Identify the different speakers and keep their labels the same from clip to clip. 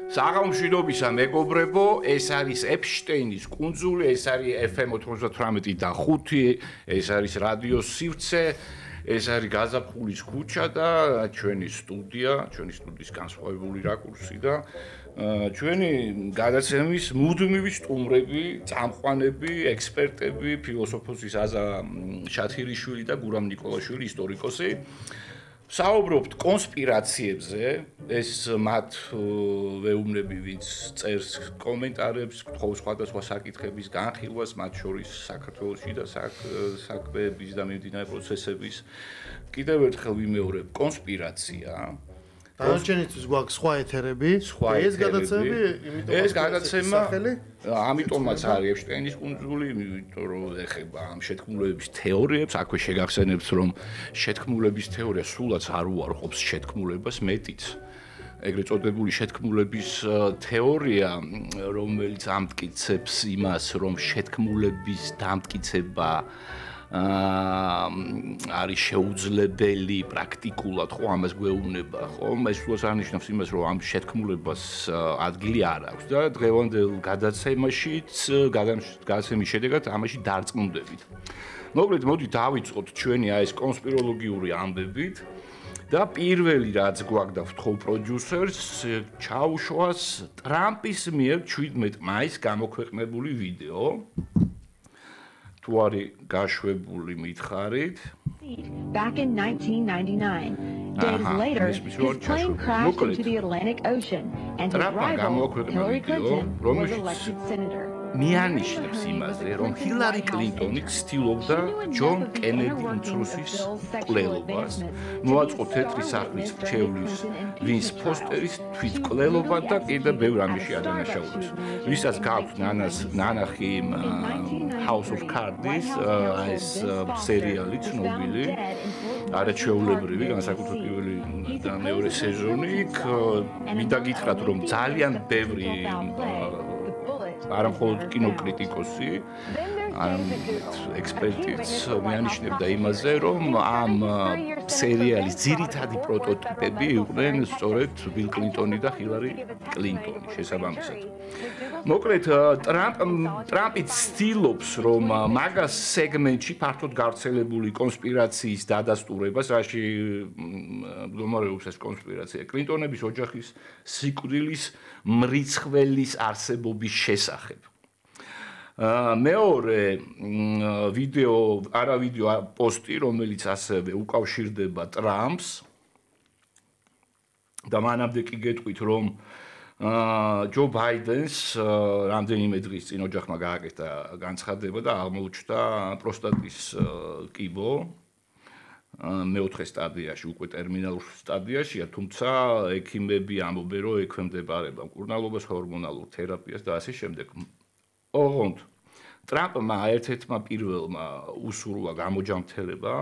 Speaker 1: საღამოშიდობისა მეგობრებო, ეს არის ეპშტეინის კუნძული, ეს არის FM 98 და 5, ეს არის რადიო სივრცე, ეს არის გაზაფხულის ქუჩა და ჩვენი სტუდიის განსხვავებული რაკურსი და ჩვენი გადაცემის მუდმივი სტუმრები, წამყვანები, ექსპერტები, ფილოსოფოსის აზა შათირიშვილი და გურამ ნიკოლაშვილი, ისტორიკოსი. საუბრობთ კონსპირაციებზე, ეს მათ ვეუბნები, ვინც წერს კომენტარებს, გთხოვს სხვადასხვა საკითხების განხილვას, მათ შორის საქართველოში და საქმეების და მიმდინარე პროცესების. კიდევ ერთხელ ვიმეორებ, კონსპირაცია.
Speaker 2: დანარჩენისთვის გვაქვს სხვა ეთერები. ეს გადაცემები,
Speaker 1: ეს გადაცემა, ამიტომაც არის ეპშტეინის კუნძული, იმიტომ რომ ეხება ამ შეთქმულების თეორიებს, აქვე შეგახსენებთ, რომ შეთქმულების თეორია სულაც არ უარყოფს შეთქმულებას, მეტიც. ეგრეთ წოდებული შეთქმულების თეორია, რომელიც ამტკიცებს იმას, რომ შეთქმულების დამტკიცება არის შეუძლებელი პრაქტიკულად, ხო, ამას გვეუბნება, ხო? ეს სულაც არნიშნავს იმას, რომ ამ შეთქმულებას ადგილი არ აქვს და დღევანდელ გადაცემაშიც, გადაცემის შედეგად ამაში დარწმუნდებით. მოკლედ, მოდით დავიწყოთ ჩვენი ეს კონსპიროლოგიური ამბებით და პირველი რაც გვაქვს და ვთხოვ პროდიუსერს ჩაუშვას ტრამპის მიერ 17 მაისს გამოქვეყნებული ვიდეო. თუ არის გაშვებული მითხარით.
Speaker 3: Back in 1999, days later, his plane crashed into the Atlantic Ocean, and his rival, Hillary Clinton, was elected senator.
Speaker 1: მიანიშნებს იმაზე, რომ ჰილარი კლინტონი ცდილობდა ჯონ კენედი უმცროსის მკვლელობას, მოაწყო თეთრი სახლის რჩევლის ვინს ფოსტერის თვითმკვლელობა და კიდევ ბევრ ამაში ადანაშაულებს. ვისაც გაქვთ ნანახი House of Cards, ეს სერიალი ცნობილი, არაჩვეულებრივი, განსაკუთრებით პირველი და მეორე სეზონი, მინდა გითხრათ, რომ ძალიან ბევრი არა მხოლოდ კინოკრიტიკოსი, ექსპერტიც მიანიშნებდა იმაზე, რომ ამ სერიალის ძირითადი პროტოტიპები იყვნენ სწორედ ბილ კლინტონი და ჰილარი კლინტონი შესაბამისად. მოკლედ, ტრამპი ცდილობს, რომ მაგას სეგმენტში ფართოდ გავრცელებული კონსპირაციის დადასტურებას, რაში მდგომარეობს ეს კონსპირაცია, კლინტონების ოჯახის სიკვდილის მრიცხველის არსებობის შესახებ. მეორე ვიდეო პოსტი, რომელიც ასევე უკავშირდება ტრამპს და მანამდე კი გეტყვით, რომ ჯო ბაიდენს რამდენიმე დღის წინ ოჯახმა გააკეთა განცხადება და აღმოჩნდა პროსტატის კიბო მეოთხე სტადიაში, უკვე ტერმინალურ სტადიაშია, თუმცა ექიმები ამბობენ, რომ ექვემდებარება მკურნალობას, ჰორმონალურ თერაპიას და ასე შემდეგ. ოღონდ ტრამპმა ერთ-ერთმა პირველმა უსურვა გამოჯამრთელება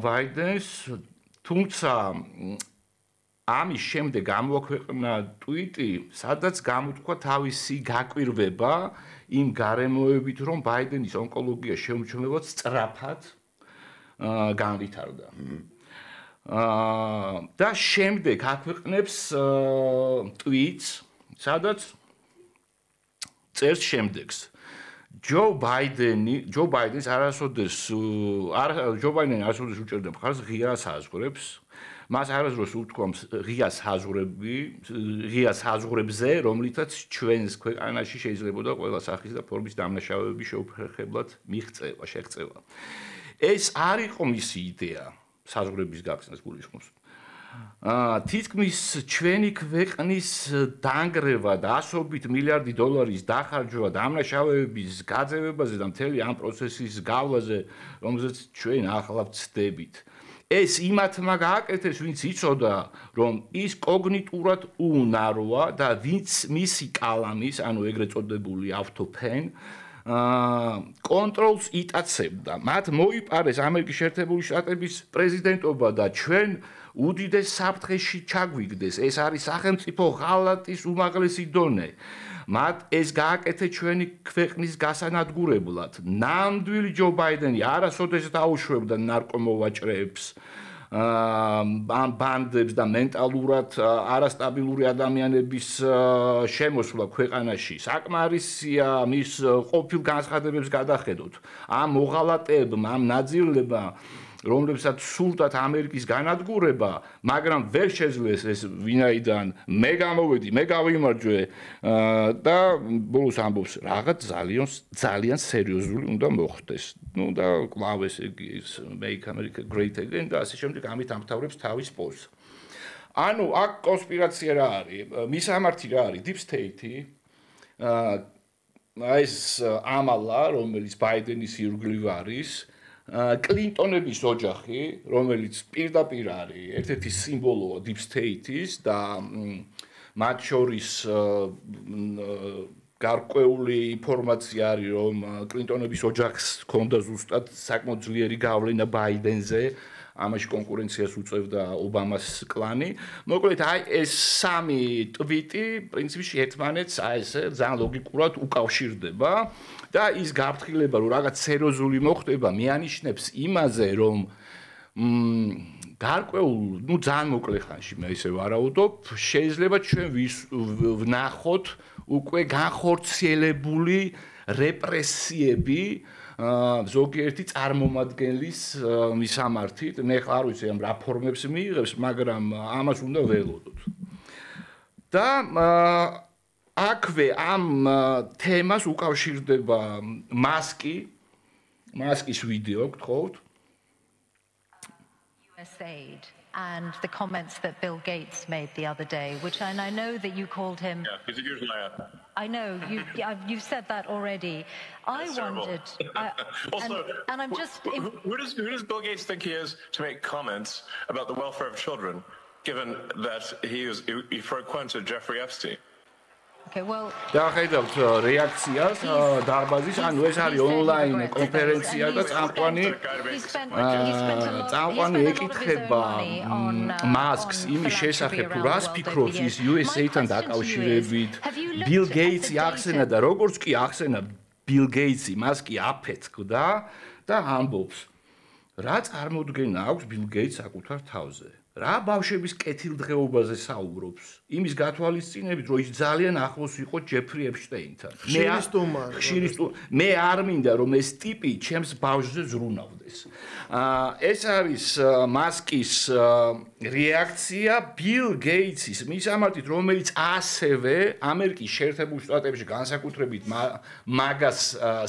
Speaker 1: ბაიდენს, თუმცა ამის შემდეგ გამოაქვეყნა ტვიტი, სადაც გამოთქვა თავისი გაკვირვება იმ გარემოებით, რომ ბაიდენის ონკოლოგია შეუმჩნევლად სწრაფად განვითარდა. და შემდეგ აქვეყნებს ტვიტს, სადაც წერს შემდეგს. ჯო ბაიდენს არასოდეს უჭერდა მხარს ღია საზღვრებს, მას არასდროს უთქვამს ღია საზღვრებზე, რომლითაც ჩვენს ქვეყანაში შეიძლებოდა ყველა სახის და ფორმის დამნაშავეების შეუფერხებლად შეღწევა. ეს არ იყო მისი იდეა, საზღვრების გახსნას გულისხმობს. თითქმის ჩვენი ქვეყნის დანგრევა და ასობით მილიარდი დოლარის დახარჯვა დამნაშავეების გაძევებაზე და მთელი ამ პროცესის გავლაზე, რომელზეც ჩვენ ახლა ვცდებით. ეს იმათმა გააკეთეს, ვინც იცოდა, რომ ის კოგნიტურად უნაროა და ვინც მისი კალამის, ანუ ეგრეთ წოდებული ავტოფენ კონტროლს იტაცებდა. მათ მოიპარეს ამერიკის შეერთებული შტატების პრეზიდენტობა და ჩვენ უდიდეს საფრთხეში ჩაგვიგდეს. ეს არის სახელმწიფო ღალატის უმაღლესი დონე. მათ ეს გააკეთეს ჩვენი ქვეყნის გასანადგურებლად. ნამდვილი ჯო ბაიდენი არასოდეს დაუშვებდა ნარკომოვაჭრეებს ამ ბანდებს და მენტალურად არასტაბილური ადამიანების შემოსვლა ქვეყანაში საკმარისია მის ყოფილ განცხადებებს გადახედოთ. ამ მოღალატეებმა, ამ ნაძირლებმა რომლებსაც სურდათ ამერიკის განადგურება, მაგრამ ვერ შეძლეს ეს ვინაიდან მე გამოვედი, მე გავიმარჯვე და ბოლოს ამბობს რაღაც ძალიან სერიოზული უნდა მოხდეს. ნუ და კვლავ ეს Make America Great Again და ასე შემდეგ ამით ამთავრებს თავის პოსტს. ანუ აქ კონსპირაცია რა არის? მისამართი რა არის? Deep State-ი ეს ამალა, რომელიც ბაიდენის ირგვლივ არის, კლინტონების ოჯახი, რომელიც პირდაპირ არის ერთ-ერთი სიმბოლოა Deep State-ის და მათ შორის გარკვეული ინფორმაცია არის, რომ კლინტონების ოჯახს ჰქონდა ზუსტად საკმაოდ ძლიერი გავლენა ბაიდენზე, ამაში კონკურენციას უწევდა ობამას კლანი. მოკლედ, აი ეს სამი ტვიტი პრინციპში ერთმანეთს აი ესე ძალიან ლოგიკურად უკავშირდება და ის გაფრთხილება, რომ რაღაც სერიოზული მოხდება, მიანიშნებს იმაზე, რომ გარკვეულ, ნუ ძალიან მოკლე ხანში მე ისე ვარაუდობ, შეიძლება ჩვენ ვნახოთ უკვე განხორციელებული რეპრესიები ზოგიერთი წარმომადგენლის მისამართით. მე ხარ არ ვიცი ამ რა ფორმებს მიიღებს, მაგრამ ამას უნდა ველოდოთ. და აქვე ამ თემას უკავშირდება მასკის ვიდეო, გთხოვთ.
Speaker 4: USAID and the comments that Bill Gates made the other day, which and I know that you called him.
Speaker 5: Yeah, he's a huge liar.
Speaker 4: I know you've said that already. I wondered.
Speaker 5: Also,
Speaker 4: and I'm just.
Speaker 5: Who does Bill Gates think he is to make comments about the welfare of children, given that he frequented Jeffrey Epstein?
Speaker 4: Okay, well.
Speaker 1: დახედავთ რეაქციას დარბაზის, ანუ ეს არის ონლაინ კონფერენცია და წამყვანი ეკითხება მასკს იმის შესახებ, თუ რას ფიქრობს ის USA-თან დაკავშირებით. Bill Gates-ი ახსენა და როგორც კი ახსენა Bill Gates-ი მასკი აფეთქდა და ამბობს, რა წარმოდგენა აქვს Bill Gates საკუთარ თავზე. რა ბავშვების კეთილდღეობაზე საუბრობს? იმის გათვალისწინებით, რომ ის ძალიან ახლოს იყო ჯეფრი ეპშტეინთან. მე არ მინდა, რომ ეს ტიპი ჩემს ბავშვზე ზრუნავდეს. ეს არის მასკის რეაქცია Bill Gates-ის მისამართით, რომელიც ასევე ამერიკის შეერთებულ შტატებში განსაკუთრებით მაგას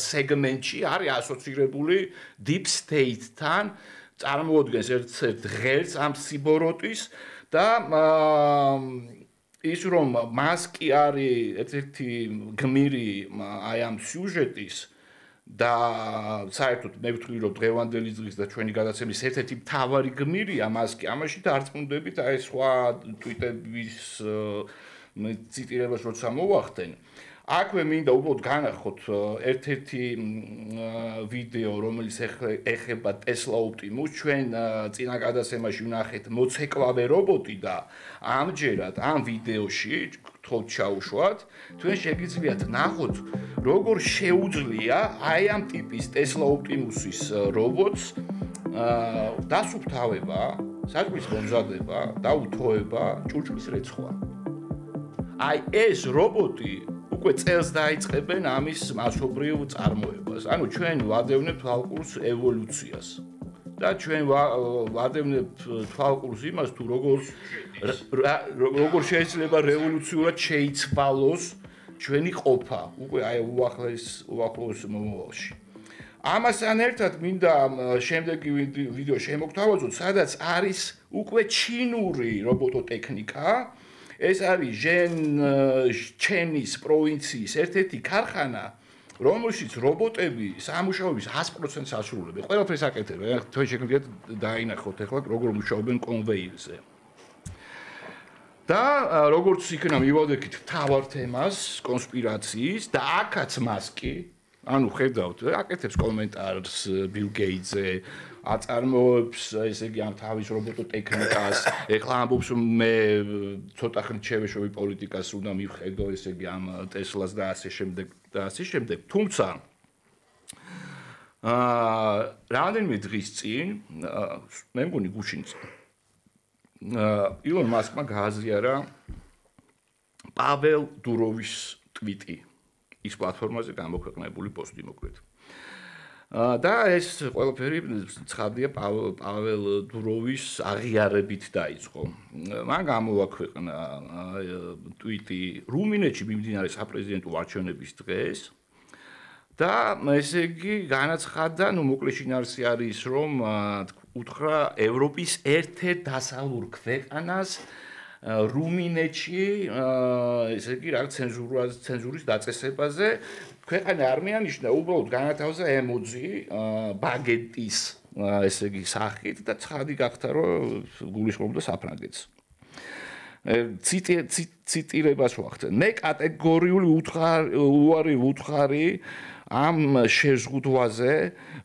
Speaker 1: სეგმენტში არის ასოცირებული Deep State-თან. წარმოადგენს ერთ-ერთ ღერს ამ სიბოროტის და ის რომ მასკი არის ერთ-ერთი გმირი აი ამ სიუჟეტის და საერთოდ მე ვთვლი რომ დღევანდელი დღის და ჩვენი გადაცემის ერთ-ერთი მთავარი გმირია მასკი, ამაში დარწმუნდებით აი სხვა ტვიტების ციტირებას როცა მოვახდენ. აქვე მინდა უბრალოდ განახოთ ერთ-ერთი ვიდეო, რომელიც ეხება Tesla Optimus. ჩვენ წინა გადაცემაში ვნახეთ მოცეკვავე რობოტი და ამჯერად ამ ვიდეოში გთხოვთ ჩაუშვათ. თქვენ შეგიძლიათ ნახოთ, როგორ შეუძლია აი ამ ტიპის Tesla Optimus-ის რობოტს დასუფთავება, საჭმლის მომზადება და უთოება, ჭურჭლის რეცხვა. აი ეს რობოტი უკვე წელს დაიწყებენ ამის მასობრივ წარმოებას. ანუ ჩვენ ვადევნებთ ალყურს ევოლუციას. და ჩვენ ვადევნებთ თვალყურს იმას, თუ როგორ შეიძლება რევოლუციურად შეიცვალოს ჩვენი ყოფა, უკვე აი უახლოეს მომავალში. ამასთან ერთად მინდა შემდეგი ვიდეო შემოგთავაზოთ, სადაც არის უკვე ჩინური რობოტოტექნიკა. ეს არის ჟენჩენის პროვინციის ერთ-ერთი ქარხანა, რომელშიც რობოტები სამუშაოების 100%-ს ასრულებენ. ყველაფერს აკეთებენ. თქვენ შეგიძლიათ დაინახოთ ახლა როგორ მუშაობენ კონვეიერზე. და როგორც იქნა მივადექით მთავარ თემას კონსპირაციის და აქაც მასკი, ანუ ხედავთ, აკეთებს კომენტარს Bill Gates-ზე, აწარმოებს ესე იგი ამ თავის რობოტოტექნიკას. ეხლა ამბობს მე ცოტა ხნით შევეშოვი პოლიტიკას, უნდა მივხედო ესე იგი ამ Tesla-ს და ასე შემდეგ და ასე შემდეგ. თუმცა რამდენიმე დღის წინ მე მგონი გუშინ ილონ მასკმა გააზიარა პაվել დუროვის ტვიტი ის პლატფორმაზე გამოქვეყნებული პოსტი მოკლედ. და ეს ყველაფერი ცხადია პაվել დუროვის აღიარებით დაიწყო. მან გამოაქვეყნა ტვიტი რუმინეთში მიმდინარე საპრეზიდენტო არჩევნების დღეს და ესე იგი განაცხადა, მოკლედ შინაარსი არის რომ უთხრა ევროპის ერთ-ერთ დასავლურ ქვეყანას რუმინეთში ესე იგი რა ცენზურის დაწესებაზე ქვეყანა არ მეანიშნა უბრალოდ განათავსა ემოძი ბაგეტის ესე იგი სახით და ცხადი გახდა რომ გულისხმობდა საფრანგეთს. ციტირებას ვახდენ. მე კატეგორიული უარი ვუთხარი ამ შეზღუდვაზე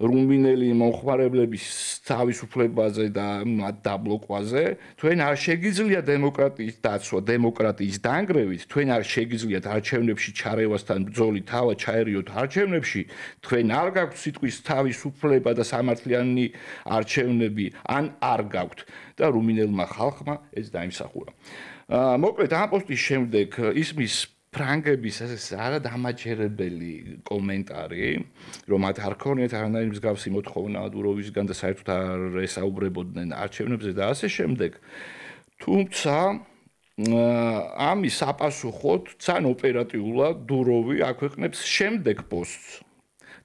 Speaker 1: რუმინელი მომხმარებლების თავისუფლებაზე და მათ დაბლოკვაზე თქვენ არ შეგიძლია დემოკრატიის დაცვა დემოკრატიის დანგრევით თქვენ არ შეგიძლიათ არჩევნებში ჩარევასთან ბრძოლი თავად ჩაერიოთ არჩევნებში თქვენ არ გაქვთ სიტყვის თავისუფლება და სამართლიანი არჩევნები ან არ გაქვთ და რუმინელმა ხალხმა ეს დაიმსახურა. მოკლედ ამ პოსტის შემდეგ ისმის ფრანგების ეს არადამაჯერებელი კომენტარი, რომ მათ არ ქონიათ არანაირი მსგავსი მოთხოვნა დუროვისგან და საერთოდ არ ესაუბრებოდნენ არჩევნებზე და ასე შემდეგ. თუმცა ამის საპასუხოდ ძალიან ოპერატიულად დუროვი აქვეყნებს შემდეგ პოსტს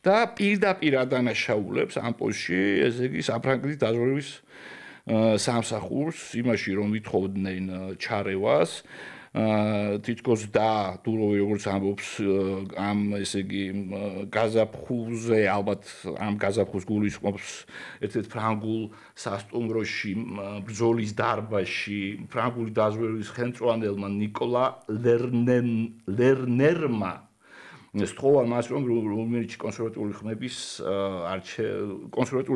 Speaker 1: და პირდაპირ ადანაშაულებს ამ პოსტში, ესე იგი საფრანგეთის დაზვერვის სამსახურს იმაში რომ ვითხოვდნენ ჩარევას თითქოს და დუროვი როგორც ამბობს ამ ესე იგი გაზაფხულზე ალბათ ამ გაზაფხულს გულისხმობს ერთ-ერთ ფრანგულ სასტუმროში ბრძოლის დარბაზში ფრანგული დაზვერვის ხელმძღვანელმა ნიკოლა ლერნერმა სთხოვა მას რომ რუმინეთში კონსერვატიული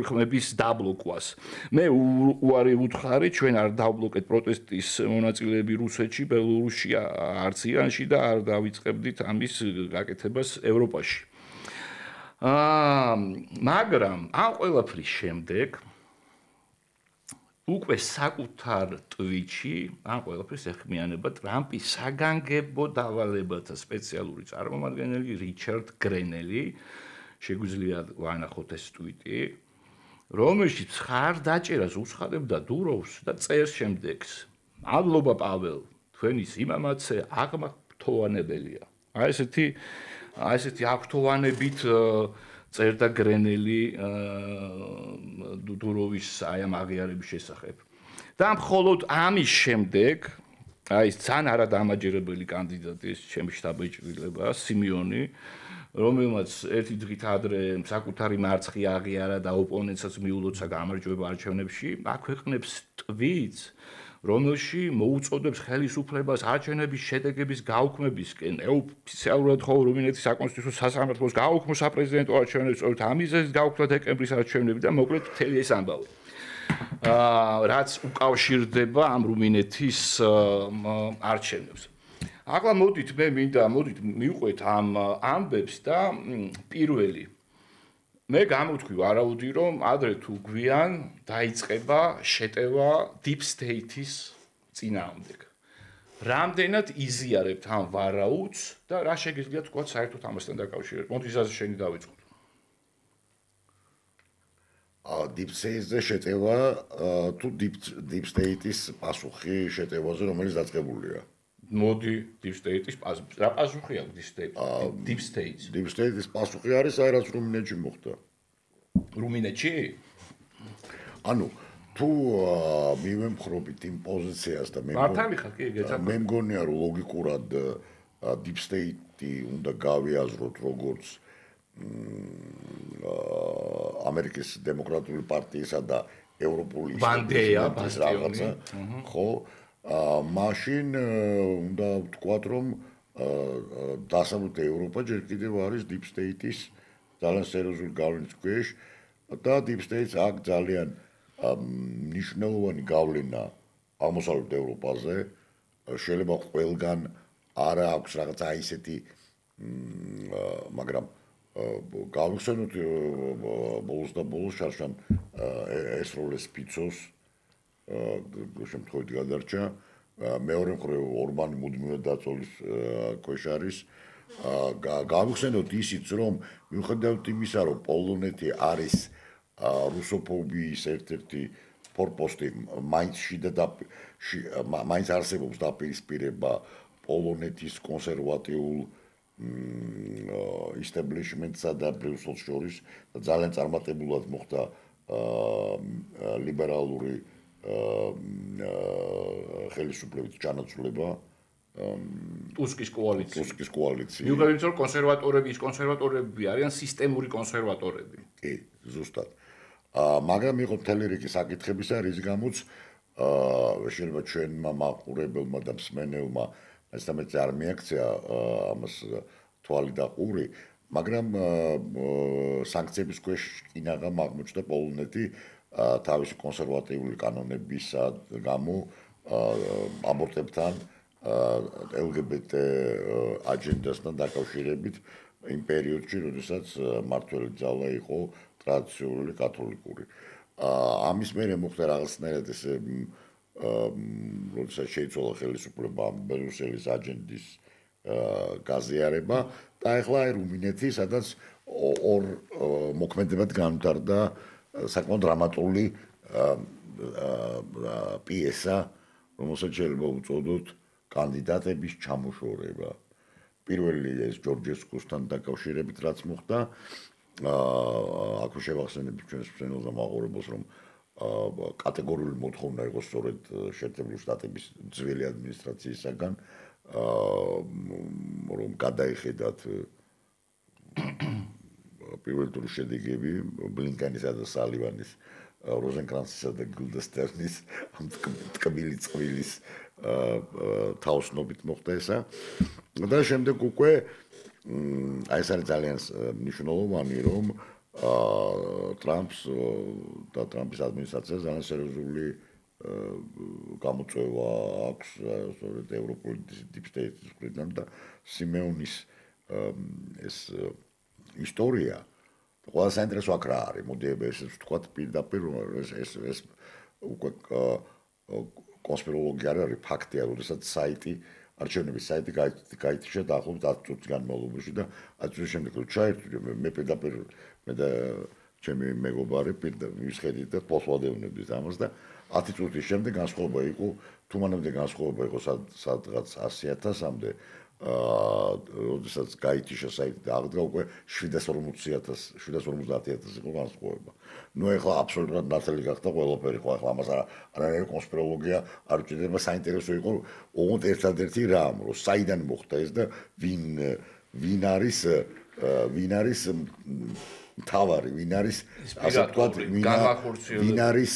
Speaker 1: ხმების დაბლოკვას. მე უარი ვუთხარი ჩვენ არ დავბლოკეთ პროტესტის მონაწილეები რუსეთში, ბელორუსში, არც ირანში და არ დავიწყებდით ამის გაკეთებას ევროპაში. მაგრამ ამ ყველაფრის შემდეგ უკვე საკუთარ ტვიტში ამ ყველაფერს ეხმიანება ტრამპის საგანგებო დავალებათა სპეციალური წარმომადგენელი რიჩარდ გრენელი შეგვიძლია ვანახოთ ეს ტვიტი რომელშიც მხარდაჭერას უცხადებდა დუროვს და წერს შემდეგს მადლობა პაվել თქვენი სიმამაცე აღმართოვანებელია აი ესეთი აღთოვანებით წერდა გრენელი დუროვის აი ამ აღიარების შესახებ. და მხოლოდ ამის შემდეგ, აი ეს ძალიან არადამაჯერებელი კანდიდატი ეს ჩემი შტაბ-ბიჭდილება სიმიონი, რომელმაც ერთი დღით ადრე საკუთარი მარცხი აღიარა და ოპონენტსაც მიულოცა გამარჯვება არჩევნებში, აქვეყნებს ტვიტს რომელში მოუწოდებს ხელისუფლებას არჩევნების შედეგების გაუქმებისკენ. ოფიციალურად ხო რუმინეთის საკონსტიტუციო სასამართლოს გაუქმო საპრეზიდენტო არჩევნებს, სწორედ ამ მიზეზით გაუქმდა დეკემბრის არჩევნები და მოკლედ მთელი ეს ამბავი. რაც უკავშირდება ამ რუმინეთის არჩევნებს. ახლა მოდით მივყვეთ ამ ამბებს და პირველი მე გამოვთქვი ვარაუდი რომ ადრე თუ გვიან დაიწყება შეტევა deep state-ის წინააღმდეგ. რამდენად იზიარებთ ამ ვარაუდს და რა შეგიძლია თქვა საერთოდ ამასთან დაკავშირებით? მოდი ზაზე შენი დავიწყოთ.
Speaker 6: deep state-ზე შეტევა თუ deep state-ის პასუხი შეტევაზე რომელიც დაწყებულია.
Speaker 1: მოდი deep state-ის პასუხი. რა პასუხი აქვს deep state-ს?
Speaker 6: deep state-ის პასუხი არის აი რაც რუმინეთში მოხდა.
Speaker 1: რუმინეთში?
Speaker 6: ანუ თუ მივემხრობით იმ პოზიციას და მე მგონია რომ ლოგიკურად deep state-ი უნდა გავიაზროთ როგორც ამერიკის დემოკრატიული პარტიისა და ევროპული
Speaker 1: ბანდეის
Speaker 6: რაღაცა ხო მაშინ უნდა ვთქვათ რომ დასავლეთ ევროპა ჯერ კიდევ არის deep state-ის ძალიან სერიოზული გავლენის ქვეშ და deep state-ს აქ ძალიან მნიშვნელოვანი გავლენა აღმოსავლეთ ევროპაზე შეიძლება ყველგან არა აქვს რაღაცა ისეთი მაგრამ გავიხსენოთ ბოლოს და ბოლოს შარშან ესროლეს ფიცოს შემთხვევით გადარჩა მეორე მხრივ ორბანი მუდმივად დაწოლის ქვეშ არის გავიხსენოთ ისიც რომ მიუხედავად იმისა რომ პოლონეთი არის რუსოფობიის ერთ-ერთი ფორპოსტი მაინც არსებობს დაპირისპირება პოლონეთის კონსერვატიულ establishment-სა და ბრიუსელს შორის და ძალიან წარმატებულად მოხდა ლიბერალური ხელისუფლების ჩანაცვლება
Speaker 1: ტუსკის კოალიცია.
Speaker 6: მიუხედავად
Speaker 1: რომ კონსერვატორები არიან სისტემური კონსერვატორები.
Speaker 6: კი, ზუსტად. მაგრამ იყო მთელი რიგი საკითხებისა, რის გამოც შეიძლება ჩვენმა მაყურებელმა და მსმენელმა ესამეც არ მიაქცია ამას თვალი და ყური, მაგრამ სანქციების ქვეშ კინაღამ აღმოჩნდა პოლონეთი თავისი კონსერვატიული კანონების გამო აბორტებთან LGBT აჯენდასთან დაკავშირებით იმ პერიოდში, როდესაც მმართველი ძალა იყო ტრადიციული კათოლიკური. ამის მერე მოხდა რაღაცნაირად ეს როდესაც შეიცვალა ხელისუფლება ბრიუსელის აჯენდის გაზიარება და ახლა რუმინეთი, სადაც ორ მოქმედებად განვითარდა საკმაოდ დრამატული პიესა, რომელსაც შეიძლება უწოდოთ კანდიდატების ჩამოშორება. პირველი ეს ჯორჯესკუსთან დაკავშირებით რაც მოხდა, აქვე შევახსენებთ ჩვენს მსმენელს და მაყურებელს, რომ კატეგორიული მოთხოვნა იყო სწორედ შეერთებული შტატების ძველი ადმინისტრაციისაგან, რომ გადაიხედათ პირველი ტურის შედეგები ბლინკენისა და სალივანის, როზენკრანცისა და გილდესტერნის ამ ტკბილი წყვილის თაოსნობით მოხდა ესა. და შემდეგ უკვე ეს არის ძალიან მნიშვნელოვანი, რომ ტრამპს და ტრამპის ადმინისტრაციას ძალიან სერიოზული გამოწვევა აქვს სწორედ ევროპული deep state-ის მხრიდან და სიმეონის ეს ისტორია ყველა საინტერესო აქ რა არის. მოდი ესე ვთქვათ პირდაპირ ეს უკვე კონსპიროლოგია არ არის ფაქტია, როდესაც საიტი არჩევნების საიტი გაითიშა დაახლოებით 10 წუთის განმავლობაში და 10 წუთის შემდეგ ჩაერთვი მე პირდაპირ მე და ჩემი მეგობარი ვისხედით და პოსტვადევნებდით ამას და 10 წუთის შემდეგ განსხვავება იყო, თუ მანამდე განსხვავება იყო სადღაც 100,000-მდე, როდესაც გაითიშა საიტი და აღდგა უკვე 750,000 იყო განსხვავება. ნუ ეხლა აბსოლუტურად ნათელი გახდა ყველაფერი, ხო ახლა ამას არანაირი კონსპიროლოგია არ უჭირდება, საინტერესო იყო ოღონდ ერთადერთი რამ, რომ საიდან მოხდა ეს და ვინ არის მთავარი, ვინ არის ასე ვთქვათ, ვინ არის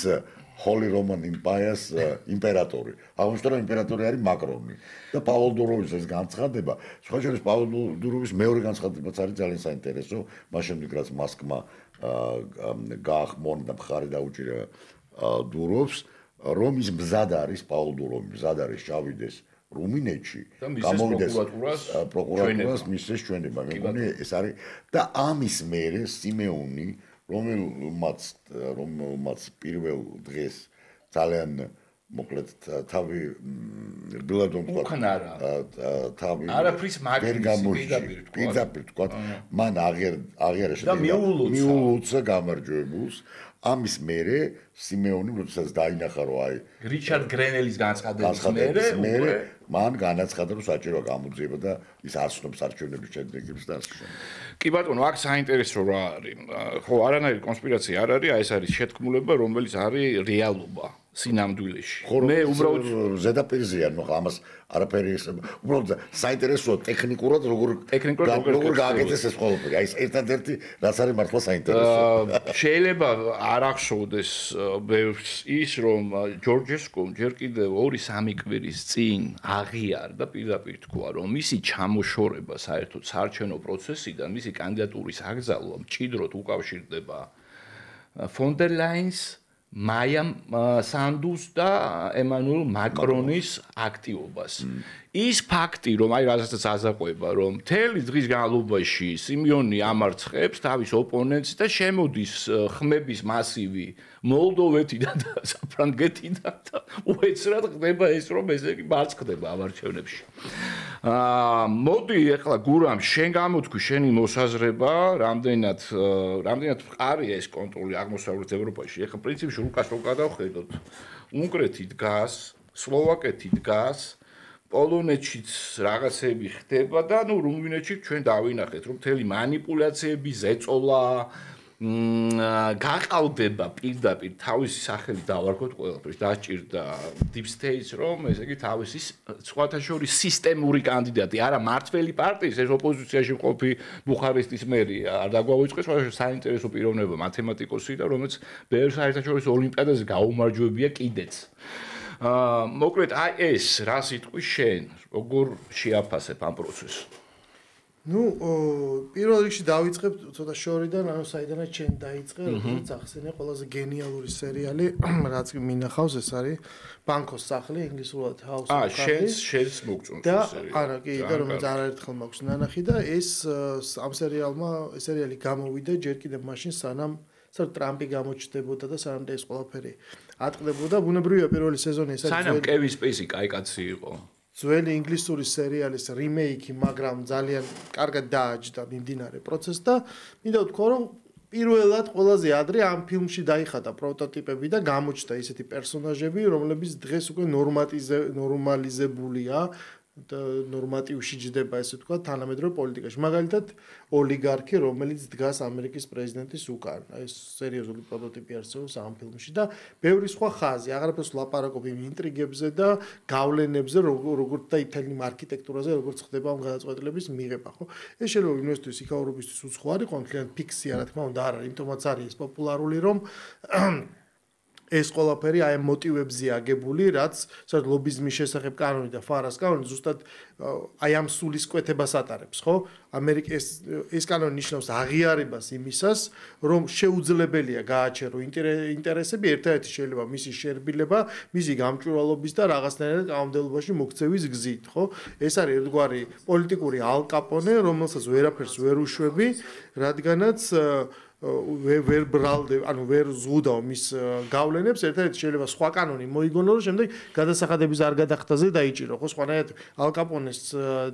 Speaker 6: Holy Roman Empire-ს იმპერატორი. აღმოჩნდა რომ იმპერატორი არის მაკრონი და პავლო დუროვის ეს განცხადება, სხვა შორის პავლო დუროვის მეორე განცხადებაც არის ძალიან საინტერესო, მას შემდეგ რაც მასკმა გაახმონა და მხარი დაუჭირა დუროვს, რომ ის მზად არის პავლო დუროვი მზად არის ჩავიდეს რუმინეთში, გამოვიდეს პროკურატურას მისცეს ჩვენება. მე მგონი ეს არის და ამის მერე სიმეონი რომელმაც პირველ დღეს ძალიან მოკლედ თავი რბილად ვთქვა თავი
Speaker 1: არაფრის მაგნისი
Speaker 6: პირდაპირ თქვა მან აღიარეს და მიულოცა გამარჯვებულს ამის მერე სიმეონი როდესაც დაინახა რომ აი
Speaker 1: რიჩარდ გრენელის განცხადების მერე
Speaker 6: მან განაცხადა რომ საჭიროა გამოძიება და ის ასწნობს არჩევნების შედეგებს და ასე შემდეგ.
Speaker 1: კი ბატონო, აქ საინტერესო რა არის. ხო, არანაირი კონსპირაცია არ არის, აი ეს არის შეთქმულება, რომელიც არის რეალობა სინამდვილეში.
Speaker 6: მე უბრალოდ ზედაპირზეა, ნუ ამას არაფერი უბრალოდ საინტერესოა ტექნიკურად როგორ გააკეთეს ეს ყველაფერი. აი ეს ერთადერთი რაც არის მართლა საინტერესო.
Speaker 1: შეიძლება არ ახსოვდეს ბევრს ის რომ ჯორჯესკომ ჯერ კიდევ 2-3 კვირის წინ აღიარდა პირდაპირ თქვა რომ მისი ჩამოშორება საერთოდ საარჩევნო პროცესიდან მისი კანდიდატურის აკრძალვა მჭიდროდ უკავშირდება ფონ დერ ლაინს მაია სანდუს და ემანუელ მაკრონის აქტივობას. ის ფაქტი, რომ აი რასაც აზაყვება, რომ მთელი დღის განმავლობაში სიმიონი ამარცხებს თავის ოპონენტს და შემოდის ხმების მასივი მოლდოვეთიდან და საფრანგეთიდან და უეცრად ხდება ეს, რომ ესე იგი მარცხდება ამ არჩევნებში. მოდი ახლა გურამ შენ გამოთქვი შენი მოსაზრება, რამდენად მყარია ეს კონტროლი აღმოსავლეთ ევროპაში. ახლა პრინციპში რუკას რო გადავხედოთ, უნგრეთი დგას, სლოვაკეთი დგას, პოლონეთშიც რაღაცები ხდება და ნუ რუმინეთში ჩვენ დავინახეთ, რომ მთელი манипуляციები, ზეწოლა გაყავდება პირდაპირ თავისი სახელი დავარქოთ ყველაფერს დასჭირდა deep states რომ ესე იგი თავისი სხვათა შორის სისტემური კანდიდატი არა მართველი პარტიის ეს ოპოზიციაში მყოფი ბუხარესტის მერი არ დაგვაუწყეს სხვა საინტერესო პიროვნება მათემატიკოსი და რომელიც ბევრ საერთაშორისო ოლიმპიადაზე გაუმარჯვებია კიდეც მოკლედ აი ეს რა სიტყვის შენ როგორ შეაფასებ ამ პროცესს
Speaker 2: ну პირველ რიგში დავიწყებ ცოტა შორიდან ანუ საიდანაც ჩვენ დაიწყე როგორც ახსენე ყველაზე გენიალური სერიალი რაც მინახავს ეს არის ბანკოს სახლი ინგლისურად house of cards
Speaker 1: შენს მოგწონს
Speaker 2: და არა კი და რომელიც არაერთხელ მაქვს ნანახი და ეს ამ სერიალი გამოვიდა ჯერ კიდევ მაშინ სანამ ტრამპი გამოჩნდებოდა და სანამ ეს ყველაფერი ატყდებოდა ბუნებრივია პირველი სეზონი ეს არის
Speaker 1: სანამ კევინ სპეისი კაი კაცი იყო
Speaker 2: ძველი ინგლისური სერიალის რიმეიკი, მაგრამ ძალიან კარგად დააჯდა მიმდინარე პროცესს და მინდა ვთქვა, რომ პირველად ყველაზე ადრე ამ ფილმში დაიხატა პროტოტიპები და გამოჩნდა ისეთი პერსონაჟები, რომლებიც დღეს უკვე ნორმალიზებულია და ნორმატივში ჯდება ესე ვთქვა თანამედროვე პოლიტიკაში. მაგალითად, ოლიგარქი, რომელიც დგას ამერიკის პრეზიდენტის უკან. ეს სერიოზული პროტოტიპი არსებობს ამ ფილმში და ბევრი სხვა ხაზი, აღარაფერს ვლაპარაკობ იმ ინტრიგებზე და გავლენებზე, როგორც და ითელი არქიტექტურაზე, როგორც ხდება ამ გადაწყვეტილების მიღება, ხო? ეს შეიძლება ინვესტორის იქაურობისთვის უცხო არ იყო, მთლიანად ფიქსია, რა თქმა უნდა, არ არის, იმიტომაც არის ეს პოპულარული, რომ ეს ყველაფერი აი მოტივებზე აგებული, რაც საერთოდ ლობიზმის შესახებ კანონი და ფარას კანონი ზუსტად აი ამ სულისკვეთებას ატარებს, ხო? ამერიკის ეს კანონი ნიშნავს აღიარებას იმისას, რომ შეუძლებელია გააჩერო ინტერესები, ერთადერთი შეიძლება მისი შერბილება, მისი გამჭვირვალობის და რაღაცნაირად კანონმდებლობაში მოქცევის გზით, ხო? ეს არის ერთგვარი პოლიტიკური ალკაპონე, რომელსაც ვერაფერს ვერ უშვები, რადგანაც ვერ ბრალდე, ანუ ვერ ზღუდავ მის გავლენებს, ერთადერთი შეიძლება სხვა კანონი მოიგონო, რომ შემდეგ გადასახადების არ გადახდაზე დაიჭირო, ხო, სხვანაირად ალ კაპონეს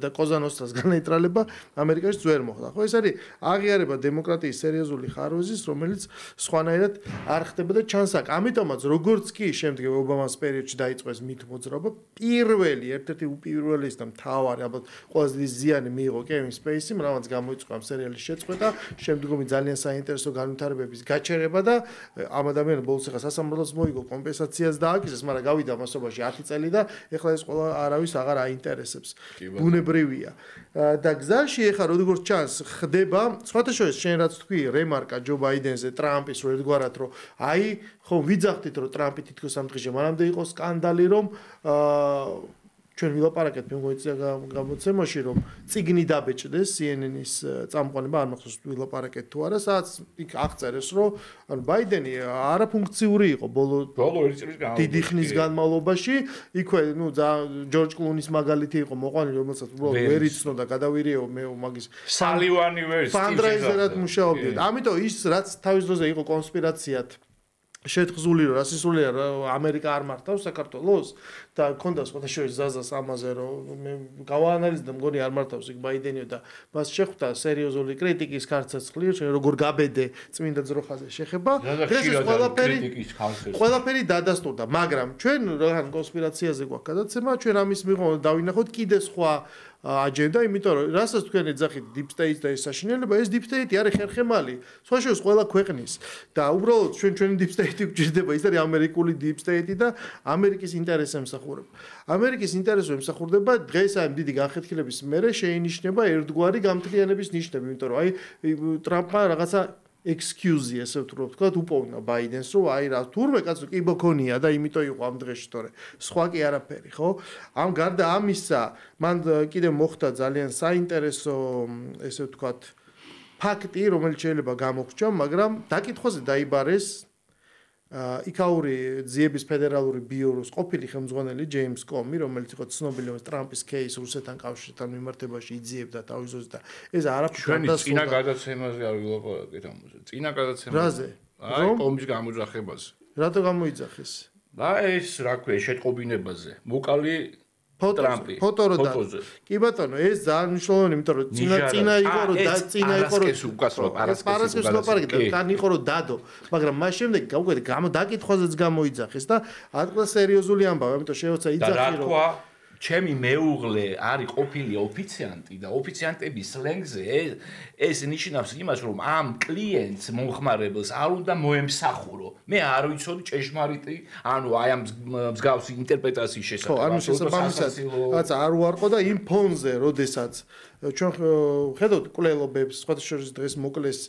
Speaker 2: და კოზა ნოსტრას განეიტრალება ამერიკაში ვერ მოხდა. ხო, ეს არის აღიარება დემოკრატიის სერიოზული ხარვეზის, რომელიც სხვანაირად არ ხდება და ჩანსაკ. ამიტომაც როგორც კი შემდეგ ობამას პერიოდში დაიწყო ეს მით მოძრაობა, პირველი, ერთ-ერთი უპირველესი და მთავარი, ალბათ ყველაზე დიდი ზიანი მიიღო კევინ სპეისიმ, რამაც გამოიწყო ამ სერიალის შეწყვეტა, შემდგომი ძალიან საინტერესო განვითარებების გაჩერება და ამ ადამიანს ბოლოს ახლა სასამართლოს მოიგო კომპენსაციას დააკისრეს, მაგრამ გავიდა მასობაში 10 წელი და ეხლა ეს ყველა არავის აღარ აინტერესებს. ბუნებრივია. და გზაში ეხლა როგორც ჩანს ხდება, სხვათა შორის შენ რაც თქვი, რემარკა ჯო ბაიდენზე ტრამპის რო ერთგვარად რომ აი ხო ვიძახდით რომ ტრამპი თითქოს ამ დღეში მანამდე იყო სკანდალი რომ ჩვენ ვილაპარაკეთ მეგოიწია გამოცემაში რომ წიგნი დაბეჭდეს CNN-ის წამყვანება არ მახსოვს ვილაპარაკეთ თუ არა სადაც იქ აღწერეს რომ ანუ ბაიდენი არაფუნქციური იყო ბოლო დიდი ხნის განმავლობაში იქვე ნუ ჯორჯ კლუნის მაგალითი იყო მოყვანილი რომელსაც უბრალოდ ვერ იცნობდა გადავირიეო მე მაგის
Speaker 1: სალივანი ვერ
Speaker 2: ფანდრაიზერად მუშაობდით ამიტომ ის რაც თავის დროზე იყო კონსპირაციად შეთხზული რომ რასისულია ამერიკა არ მართავს საქართველოს და ქონდა სხვა შორის ზაზას ამაზე რომ მე გავაანალიზდა მგონი არ მართავს იქ ბაიდენიო და მას შეხვდა სერიოზული კრიტიკის ქარცეცხლი როგორ გაბედე წმინდა ძროხაზე შეხება დღეს ეს ყველაფერი დადასტურდა მაგრამ ჩვენ რადგან კონსპირაციაზე გვაქვს გადაცემა ჩვენ ამის მიღო დავინახოთ კიდე სხვა აჯენდა, იმიტომ რომ რასაც თქვენ ეძახით deep state და ეს საშინელება, ეს deep state არის ხერხემალი. სხვა შორის ყველა ქვეყნის და უბრალოდ ჩვენი deep state გვჭირდება, ის არის ამერიკული deep state და ამერიკის ინტერესებს ემსახურება. ამერიკის ინტერესებს ემსახურება დღეს ამ დიდი განხეთქილების მერე შეინიშნება ერთგვარი გამთლიანების ნიშნები, იმიტომ რომ აი ტრამპმა რაღაცა excuse ესე ვთქვა უპოვნა ბაიდენს რომ აი რა თურმე კაცო კი ბოქონია და იმიტომ იყო ამ დღეში თორე სხვა კი არაფერი ხო ამ გარდა ამისა მან კიდე მოხდა ძალიან საინტერესო ესე ვთქვათ ფაქტი რომელიც შეიძლება გამოგვჭა მაგრამ დაკითხვაზე დაიბარეს იქაური ძიების ფედერალური ბიუროს ყოფილი ხელმძღვანელი ჯეიმს კომი, რომელიც იყო ცნობილი ტრამპის кейს რუსეთთან კავშირთან მიმართებაში იძიებდა თავის ძროზე და ეს არაფერი
Speaker 1: ჩვენი წინა გადაცემაზე არ ვილაპარაკეთ ამაზე. წინა გადაცემაზე.
Speaker 2: რაზე?
Speaker 1: აი, კომის გამოძახებაზე.
Speaker 2: რატო გამოიძახეს?
Speaker 1: და ეს რა ქვია, შეტყობინებაზე. მოკალი ტრამპი.
Speaker 2: ფოტოზე. კი ბატონო, ეს ძალიან მნიშვნელოვანი, იმიტომ რომ წინა იყო რომ წინა იყო რომ პარასკევს ლაპარაკდა, თან იყო რომ დადო, მაგრამ მას შემდეგ უკვე დაკითხვაზეც გამოიძახეს და ატყდა სერიოზული ამბავი, ამიტომ შეეცა იძახი რომ
Speaker 1: ჩემი მეუღლე არის ყოფილი ოფიციანტი და ოფიციანტების სლენგზე ეს ნიშნავს იმას, რომ ამ კლიენტს მომხმარებელს არ უნდა მოემსახურო. მე არ ვიცოდი ჭეშმარიტი, ანუ აი ამ მსგავსი ინტერპრეტაციის შესახებ.
Speaker 2: ანუ შესაბამისად, რაცა არ უარყო და იმ ფონზე, როდესაც ჩვენ ხედავთ კვლელობებს, სხვათა შორის დღეს მოკლეს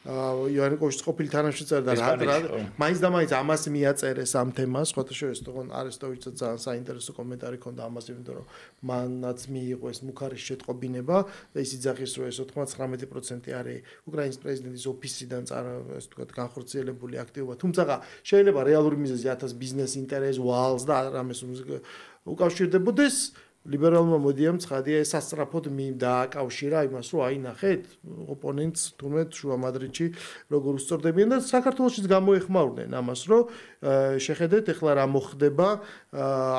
Speaker 2: იანიკოვის ყოფილი თანამშრომელი და მაინც და მაინც ამას მიაწერეს ამ თემას, სხვათა შორის თქონ არესტოვიჩსაც ძალიან საინტერესო კომენტარი ჰქონდა ამაზე, იმიტომ რომ მანაც მიიღო ეს მუხარის შეტყობინება და ის იძახის, რომ ეს 99% არის უკრაინის პრეზიდენტის ოფისიდან ეს თქვათ განხორციელებული აქტივობა, თუმცა შეიძლება რეალური მიზეზი 1000 ბიზნეს ინტერეს ვალს და რამეს უკავშირდებოდეს ლიბერალურმა მოდიამ ცხადია ეს სასწრაფოდ დააკავშირა იმას, რომ აი ნახეთ, ოპონენტს თუმე შუა მადრიდში როგორ უსწორდებიან და საქართველოშიც გამოეხმაურნენ ამას, რომ შეხედეთ ეხლა რა მოხდება,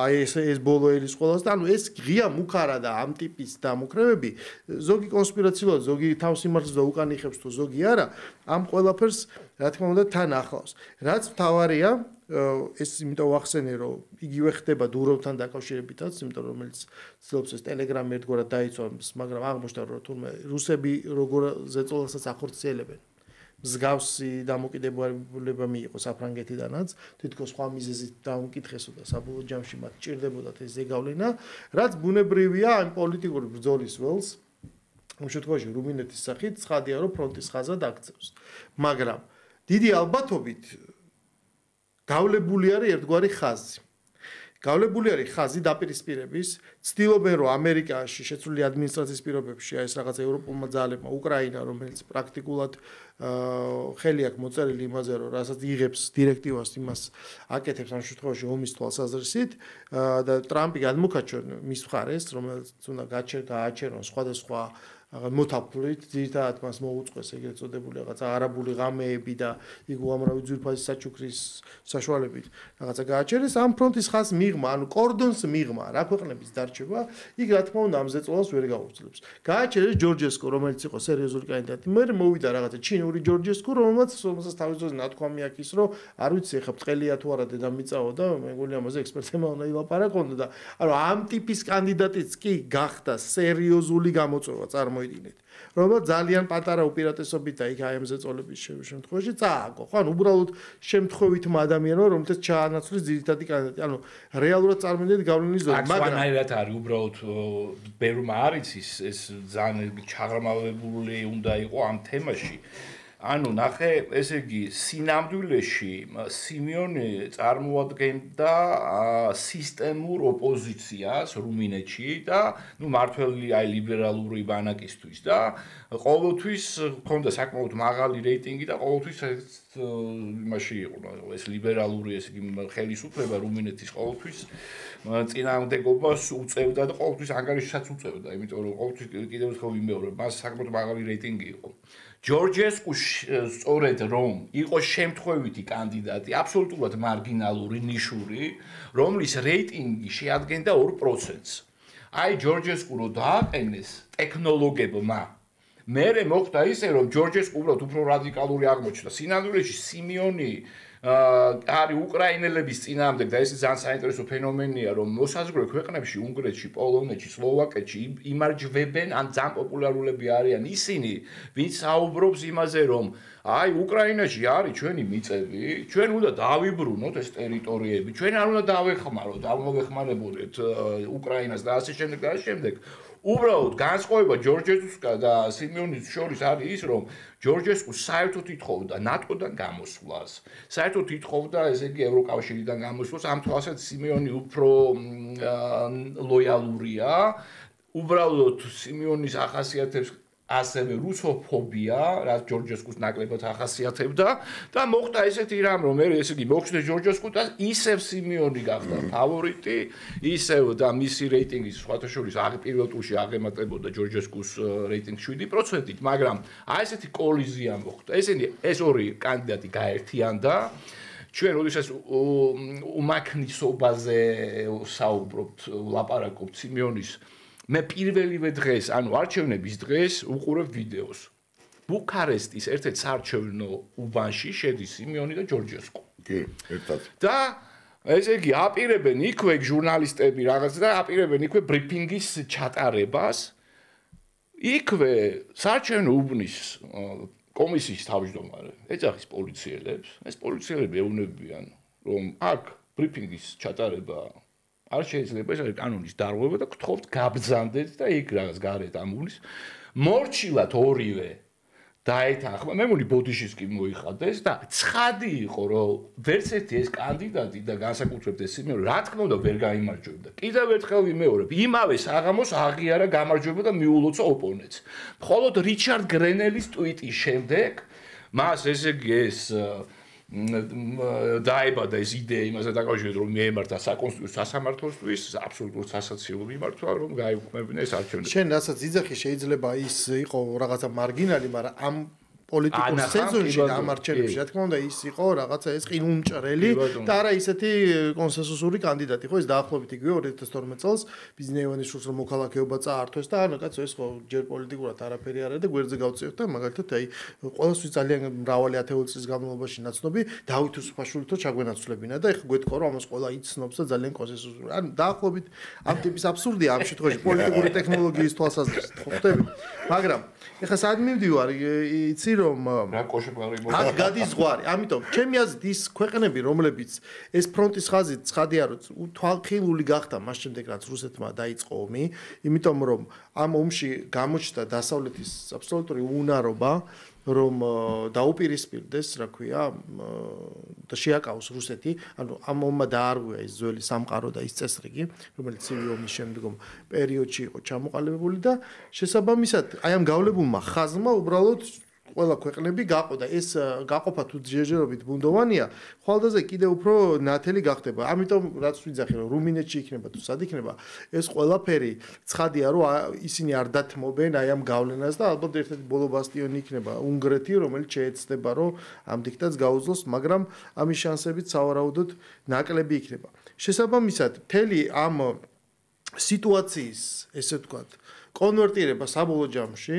Speaker 2: აი ეს ბოლო ელის ყველას და ანუ ეს ღია მუხარა და ამ ტიპის დამოკრებები, ზოგი კონსპირაციულად, ზოგი თავს იმართებს და უკან იხებს თუ ზოგი არა, ამ ყველაფერს რა თქმა უნდა თან ახლავს. რაც მთავარია ეს იმიტომ ვახსენე რომ იგივე ხდება დურავთან დაკავშირებითაც, იმიტომ რომ რომელიც ცდილობს ეს ტელეგრამი ერთგვარად დაიცვას, მაგრამ აღმოჩნდა რომ თურმე რუსები როგორ ზეწოლასაც ახორციელებენ. მსგავსი დამოკიდებულება მიიღო საფრანგეთიდანაც, თითქოს სხვა მიზეზით დაუკითხესო და საბოლოო ჯამში მათ ჭირდებოდათ ეს ზეგავლენა, რაც ბუნებრივია ამ პოლიტიკური ბრძოლის ველს. ამ შემთხვევაში რუმინეთის სახით ცხადია რომ ფრონტის ხაზა დაგწევს. მაგრამ დიდი ალბათობით გავლებული არის ერთგვარი ხაზი. გავლებული არის ხაზი დაპირისპირების, ცდილობენ რომ ამერიკაში შეცვლილი ადმინისტრაციის პირობებში აი ეს რაღაც ევროპულმა ძალებმა უკრაინა, რომელიც პრაქტიკულად ხელი აქვს მოწერილი იმაზე, რომ რასაც იღებს დირექტივას, იმას აკეთებს ამ შემთხვევაში ომის თვალსაზრისით და ტრამპი გადმოქაჩონ მის მხარეს, რომელიც უნდა გააჩერონ სხვადასხვა მოთაფლით, ძირითადად მას მოუწყეს ეგრეთ წოდებული რაღაცა არაბული ღამეები და იქ უამრავი ძვირფასი საჩუქრის საშუალებით რაღაცა გააჩერეს ამ ფრონტის ხაზს მიღმა, ანუ კორდონს მიღმა, რა ქვეყნების დარჩება, იქ რა თქმა უნდა ამ ზეწოლას ვერ გაუძლებს. გააჩერეს ჯორჯესკო, რომელიც იყო სერიოზული კანდიდატი, მე მოვიდა რაღაცა ჩინური ჯორჯესკო, რომელსაც თავის ძროზე ნათქვამი აქვს ის, რომ არ ვიცი ეხა ბრწყელია თუ არა დედამიწაო და მეგონი ამაზე ექსპერტებმა უნდა ილაპარაკონ და ანუ ამ ტიპის კანდიდატიც კი გახდა სერიოზული გამოწვევა წარმოიდგინეთ, რომ ძალიან პატარა უპირატესობით და იქ აი ამ ზეწოლების შემთხვევაში წააგო, ხო, ანუ უბრალოდ შემთხვევითმა ადამიანმა, რომელთაც ჩაანაცვლეს ძირითადი კანდიდატი, ანუ რეალურად წარმოიდგინეთ გავლენის ზონა,
Speaker 1: მაგრამ აქ არის უბრალოდ ბევრმა არის ეს ძალიან ჩაღრმავებული უნდა იყო ამ თემაში. ანუ ნახე, ესე იგი, სინამდვილეში სიმიონი წარმოადგენდა სისტემურ ოპოზიციას რუმინეთში და მართველი აი ლიბერალური ბანაკისთვის და ყოველთვის ჰქონდა საკმაოდ მაღალი რეიტინგი და ყოველთვის იმაში იყო ეს ლიბერალური ესე იგი ხელისუფლება რუმინეთის ყოველთვის წინააღმდეგობას უწევდა და ყოველთვის ანგარიშსაც უწევდა, იმიტომ რომ ყოველთვის კიდევ ერთხელ ვიმეორებ, მას საკმაოდ მაღალი რეიტინგი იყო. ჯორჯესკუ სწორედ რომ იყო შემთხვევითი კანდიდატი, აბსოლუტურად მარგინალური ნიშური, რომლის რეიტინგი შეადგენდა 2%-ს. აი ჯორჯესკუ რო დააყენეს ტექნოლოგებმა, მერე მოხდა ისე რომ ჯორჯესკუ უბრალოდ უფრო რადიკალური აღმოჩნდა. სინამდვილეში სიმიონი არის უკრაინელების წინააღმდეგ და ეს ძალიან საინტერესო ფენომენია, რომ მოსაზღვრე ქვეყნებში, უნგრეთში, პოლონეთში, სლოვაკეთში იმარჯვებენ, ან ძალიან პოპულარულები არიან ისინი, ვინც საუბრობს იმაზე, რომ აი უკრაინაში არის ჩვენი მიწები, ჩვენ უნდა დავიბრუნოთ ეს ტერიტორიები, ჩვენ არ უნდა დავეხმაროთ, დავმოვეხმარებოდეთ უკრაინას და ასე შემდეგ და ასე შემდეგ. უბრალოდ განსხვავება ჯორჯესკუს და სიმიონის შორის არის ის, რომ ჯორჯესკუ საერთოდ ითხოვდა ნატოდან გამოსვლას. საერთოდ ითხოვდა, ესე იგი, ევროკავშირიდან გამოსვლას, ამ თვალსაზრისით სიმიონი უფრო ლოიალურია. უბრალოდ სიმიონის ახასიათებს ასევე რუსოფობია, რაც ჯორჯესკუს ნაკლებად ახასიათებდა და მოხდა ესეთი რამ, რომ ესე იგი მოხდა ჯორჯესკუ და ისევ სიმეონი გახდა ფავორიტი, ისევ და მისი რეიტინგი სხვათა შორის პირველ ტურში აღემატებოდა ჯორჯესკუს რეიტინგს 7%-ით, მაგრამ აი ესეთი კოლიზია მოხდა. ეს ორი კანდიდატი გაერთიანდა. ჩვენ როდესაც უმაქნისობაზე საუბრობთ, ლაპარაკობთ სიმეონის მე პირველივე დღეს, ანუ არჩევნების დღეს უყურებ ვიდეოს. ბუქარესტის ერთ-ერთ საარჩევნო უბანში შედის სიმეონი და ჯორჯესკუ.
Speaker 6: კი, ერთად.
Speaker 1: და ესე იგი აპირებენ იქვე ჟურნალისტები რაღაც და აპირებენ იქვე ბრიფინგის ჩატარებას. იქვე საარჩევნო უბნის კომისიის თავმჯდომარე ეძახის პოლიციელებს. ეს პოლიციელები ეუბნებიან, რომ აქ ბრიფინგის ჩატარება არ შეიძლება, ეს არის კანონის დარღვევა და გთხოვთ გაბრძანდეთ და იქ რაღაც გარეთ ამუნის. მორჩილად ორივე დაეთანხმა, მე მგონი ბოდიშის კი მოიხადეს და ცხადი იყო, რომ ვერც ერთი ეს კანდიდატი და განსაკუთრებით ეს სიმეონი, რა თქმა უნდა, ვერ გაიმარჯვებდა. კიდევ ერთხელ ვიმეორებ, იმავე საღამოს აღიარა გამარჯვება და მიულოცა ოპონენტს. მხოლოდ რიჩარდ გრენელის ტვიტის შემდეგ მას ესე იგი ეს დაებადა ეს იდეა იმასთან დაკავშირებით, რომ მიემართა საკონსტიტუციო სასამართლოსთვის აბსოლუტურად სასაცილო მიმართვა, რომ გაიუქმებინა ეს არჩევნები.
Speaker 2: შენ რასაც იძახი, შეიძლება ის იყო რაღაცა მარგინალი, მაგრამ ამ პოლიტიკურ სეზონში და ამ არჩევნებში, რა თქმა უნდა, ის იყო რაღაცა ეს ყინულმჭრელი და არა ისეთი კონსენსუსური კანდიდატი, ხო, ეს დაახლოებით იგივე 2012 წელს ბიზნეევანიშვილს რომ მოქალაქეობა წაართვეს და ანუ კაცო ეს ხო ჯერ პოლიტიკურად არაფერი არ არის და გვერდზე გავწევთ და მაგალითად აი ყოველთვის ძალიან მრავალი ათეული წლის განმავლობაში ნაცნობი დავით უსუფაშვილთო ჩაგვენაცვლებინა და ეხლა გვეთქვა რომ ამას ყველა იცნობს და ძალიან კონსენსუსური. ანუ დაახლოებით ამ ტიპის აბსურდია ამ შემთხვევაში პოლიტიკური ტექნოლოგიის თვალსაზრისით, ხო ხდები? მაგრამ ეხლა სად მივდივარ, იცი რომ აქ გადის ზღვარი. ამიტომ ჩემი აზრით ის ქვეყნები, რომლებიც ეს ფრონტის ხაზით ცხადია, რომ თვალხილული გახდა მას შემდეგ რაც რუსეთმა დაიწყო ომი, იმიტომ რომ ამ ომში გამოჩნდა დასავლეთის აბსოლუტური უნარობა, რომ დაუპირისპირდეს, რა ქვია, და შეაკავოს რუსეთი, ანუ ამ ომმა დაარღვია ის ძველი სამყარო და ის წესრიგი, რომელიც ცივი ომის შემდგომ პერიოდში იყო ჩამოყალიბებული და შესაბამისად, აი ამ გავლებულმა ხაზმა უბრალოდ ყველა ქვეყნები გაყო და ეს გაყოფა თუ ჯერჯერობით ბუნდოვანია, ხვალდაზე კიდევ უფრო ნათელი გახდება. ამიტომ რაც ვიძახი, რომ რუმინეთში იქნება თუ სად იქნება, ეს ყველაფერი ცხადია, რომ ისინი არ დათმობენ აი ამ გავლენას და ალბათ ერთ-ერთი ბოლო ბასტიონი იქნება უნგრეთი, რომელიც შეეცდება, რომ ამ დიქტატს გაუძლოს, მაგრამ ამის შანსებიც სავარაუდოდ ნაკლები იქნება. შესაბამისად, მთელი ამ სიტუაციის, ესე ვთქვათ, კონვერტირება საბოლოო ჯამში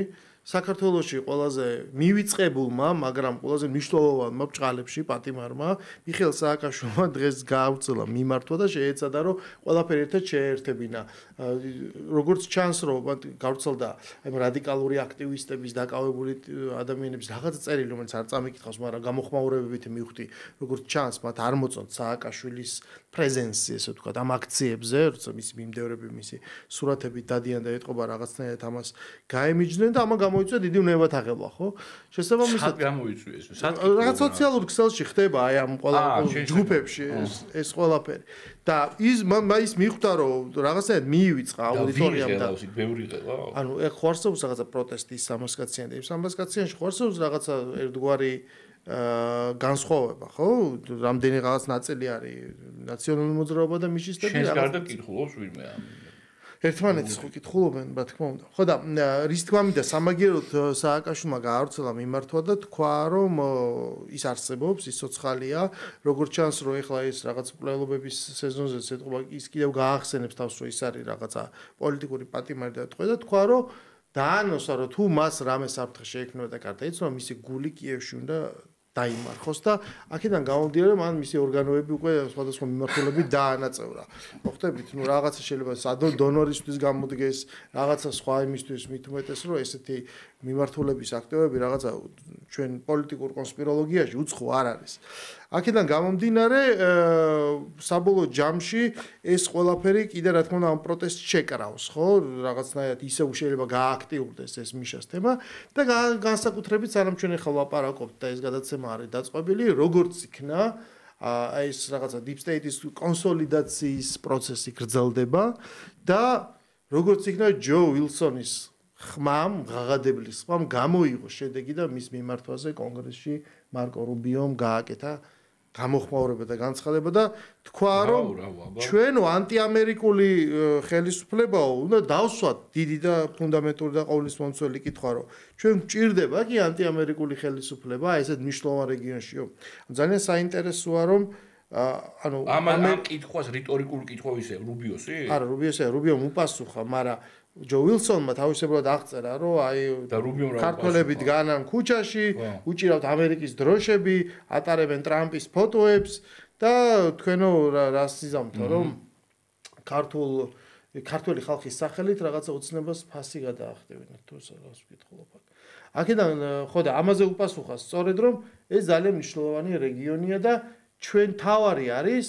Speaker 2: საქართველოში ყველაზე მივიწყებულმა, მაგრამ ყველაზე მნიშვნელოვანმა ბჭყალებში პატიმარმა მიხეილ სააკაშვილმა დღეს გააუცელა მიმართვა და შეეცადა, რომ ყველაფერი ერთად შეერთებინა. როგორც ჩანს, რომ გავრცელდა რადიკალური აქტივისტების, დაკავებული ადამიანების რაღაც წერილი, რომელიც არ წამიკითხავს, მაგრამ გამოხმაურებებით მივხვდი, როგორც ჩანს, მათ არ მოწონთ სააკაშვილის პრეზენცია, ესე ვთქვათ, ამ აქციებზე, როცა მისი მიმდევრები, მისი სურათებით დადიან და ეთყობა რაღაცნაირად ამას გაემიჯნენ და ამან გამოიწვია დიდი უნებათაღელვა, ხო? შესაბამისად
Speaker 1: გამოიწვია ეს.
Speaker 2: რაღაც სოციალურ ქსელში ხდება აი ამ ყველა ჯგუფებში ეს ყველაფერი. და ის მიხვდა, რომ რაღაცნაირად მიივიწყა აუდიტორიამ და
Speaker 1: ბევრი ყელა.
Speaker 2: ანუ ეხ ხوارსობს რაღაცა პროტესტის სამასკაციანი, სამასკაციანში ხوارსობს რაღაცა ერთგვარი განსხვავება, ხო? რამდენი რაღაც ნაწილი არის ნაციონალური მოძრაობა და მიშისტები
Speaker 1: რაღაც. შენს გარდა კითხულობს ვინმე ამ
Speaker 2: ერთმანეთის ხო კითხულობენ, რა თქმა უნდა. ხო და რის თქმა მინდა სამაგიეროდ სააკაშვილმა გაავრცელა მიმართვა და თქვა, რომ ის არსებობს, ის ცოცხალია, როგორც ჩანს, რომ ეხლა ეს რაღაც მკვლელობების სეზონზე ეთყობა, ის კიდევ გაახსენებს თავს, რომ ის არის რაღაცა პოლიტიკური პატიმარი და თქვა, რომ დაანონსა, რომ თუ მას რამე საფრთხე შეექმნება და კარტა იცნობა, მისი გული კიევში უნდა დაიმარხოს და აქედან გამომდინარე მან მისი ორგანოები უკვე სხვადასხვა მიმართულებით დაანაწევრა. მოხდებით, ნუ რაღაცა შეიძლება დონორისთვის გამოდგეს, რაღაცა სხვა იმისთვის მით უმეტეს, რომ ესეთი მიმართულების აქტივები რაღაცა ჩვენ პოლიტიკურ კონსპიროლოგიაში უცხო არ არის. აქედან გამომდინარე, საბოლოო ჯამში ეს ყველაფერი კიდე რა თქმა უნდა ამ პროტესტს შეკრავს, ხო? რაღაცნაირად ისევ შეიძლება გააქტიურდეს ეს მიშას თემა და განსაკუთრებით სანამ ჩვენ ახლა ვაპარაკობთ და ეს გადაცემა არის დაწყობილი, როგორც იქნა ეს რაღაცა deep state-ის კონსოლიდაციის პროცესი გრძელდება და როგორც იქნა ჯო უილსონის ხმამ, ღაღადებლის ხმამ გამოიღო შედეგი და მის მიმართვაზე კონგრესში მარკო რუბიომ გააკეთა გამოხმაურება და განცხადება და თქვა რომ ჩვენო ანტიამერიკული ხელისუფლებაო უნდა დავსვათ დიდი და ფუნდამენტური და ყოვლისმომცველი კითხვა რომ ჩვენ გვჭირდება კი ანტიამერიკული ხელისუფლება ესეთ მნიშვნელოვან რეგიონშიო ძალიან საინტერესოა რომ ანუ
Speaker 1: ამ კითხვას რიტორიკული კითხვა ისე რუბიოსი?
Speaker 2: არა რუბიოსი რუბიომ უპასუხა მაგრამ ჯო ვილსონმა თავისებურად აღწერა რომ აი ქართველები დგანან ქუჩაში, უჭირავთ ამერიკის დროშები, ატარებენ ტრამპის ფოტოებს და თქვენო რას იზამთო რომ ქართული ხალხის სახელით რაღაცა ოცნებას ფასი გადაახდევინათ თუ რას ვკითხულობ. აქედან ხო და ამაზე უპასუხა სწორედ რომ ეს ძალიან მნიშვნელოვანი რეგიონია და ჩვენ თავარი არის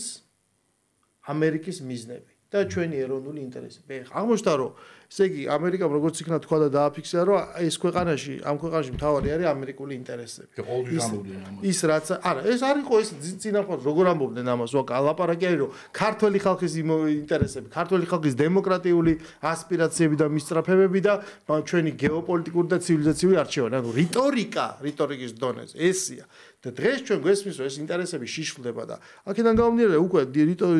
Speaker 2: ამერიკის მიზნები და ჩვენი ეროვნული ინტერესები. აღმოჩნდა რომ ესე იგი ამერიკამ როგორც იქნა თქვა და დააფიქსირა რომ ეს ქვეყანაში ამ ქვეყანაში მთავარი არის ამერიკული ინტერესები. ის რაც არა ეს არ იყო ეს წინახავ როგორ ამბობდნენ ამას ვაკ ალაპარაკი არის რომ ქართველი ხალხის ინტერესები, ქართველი ხალხის დემოკრატიული ასპირაციები და მისწრაფებები და ჩვენი გეოპოლიტიკური და ცივილიზაციური არჩევანი. ანუ რიტორიკის დონეზე ესია. და დღეს ჩვენ გვესმის რომ ეს ინტერესები შიშვლდება და აქედან გამომდინარე უკვე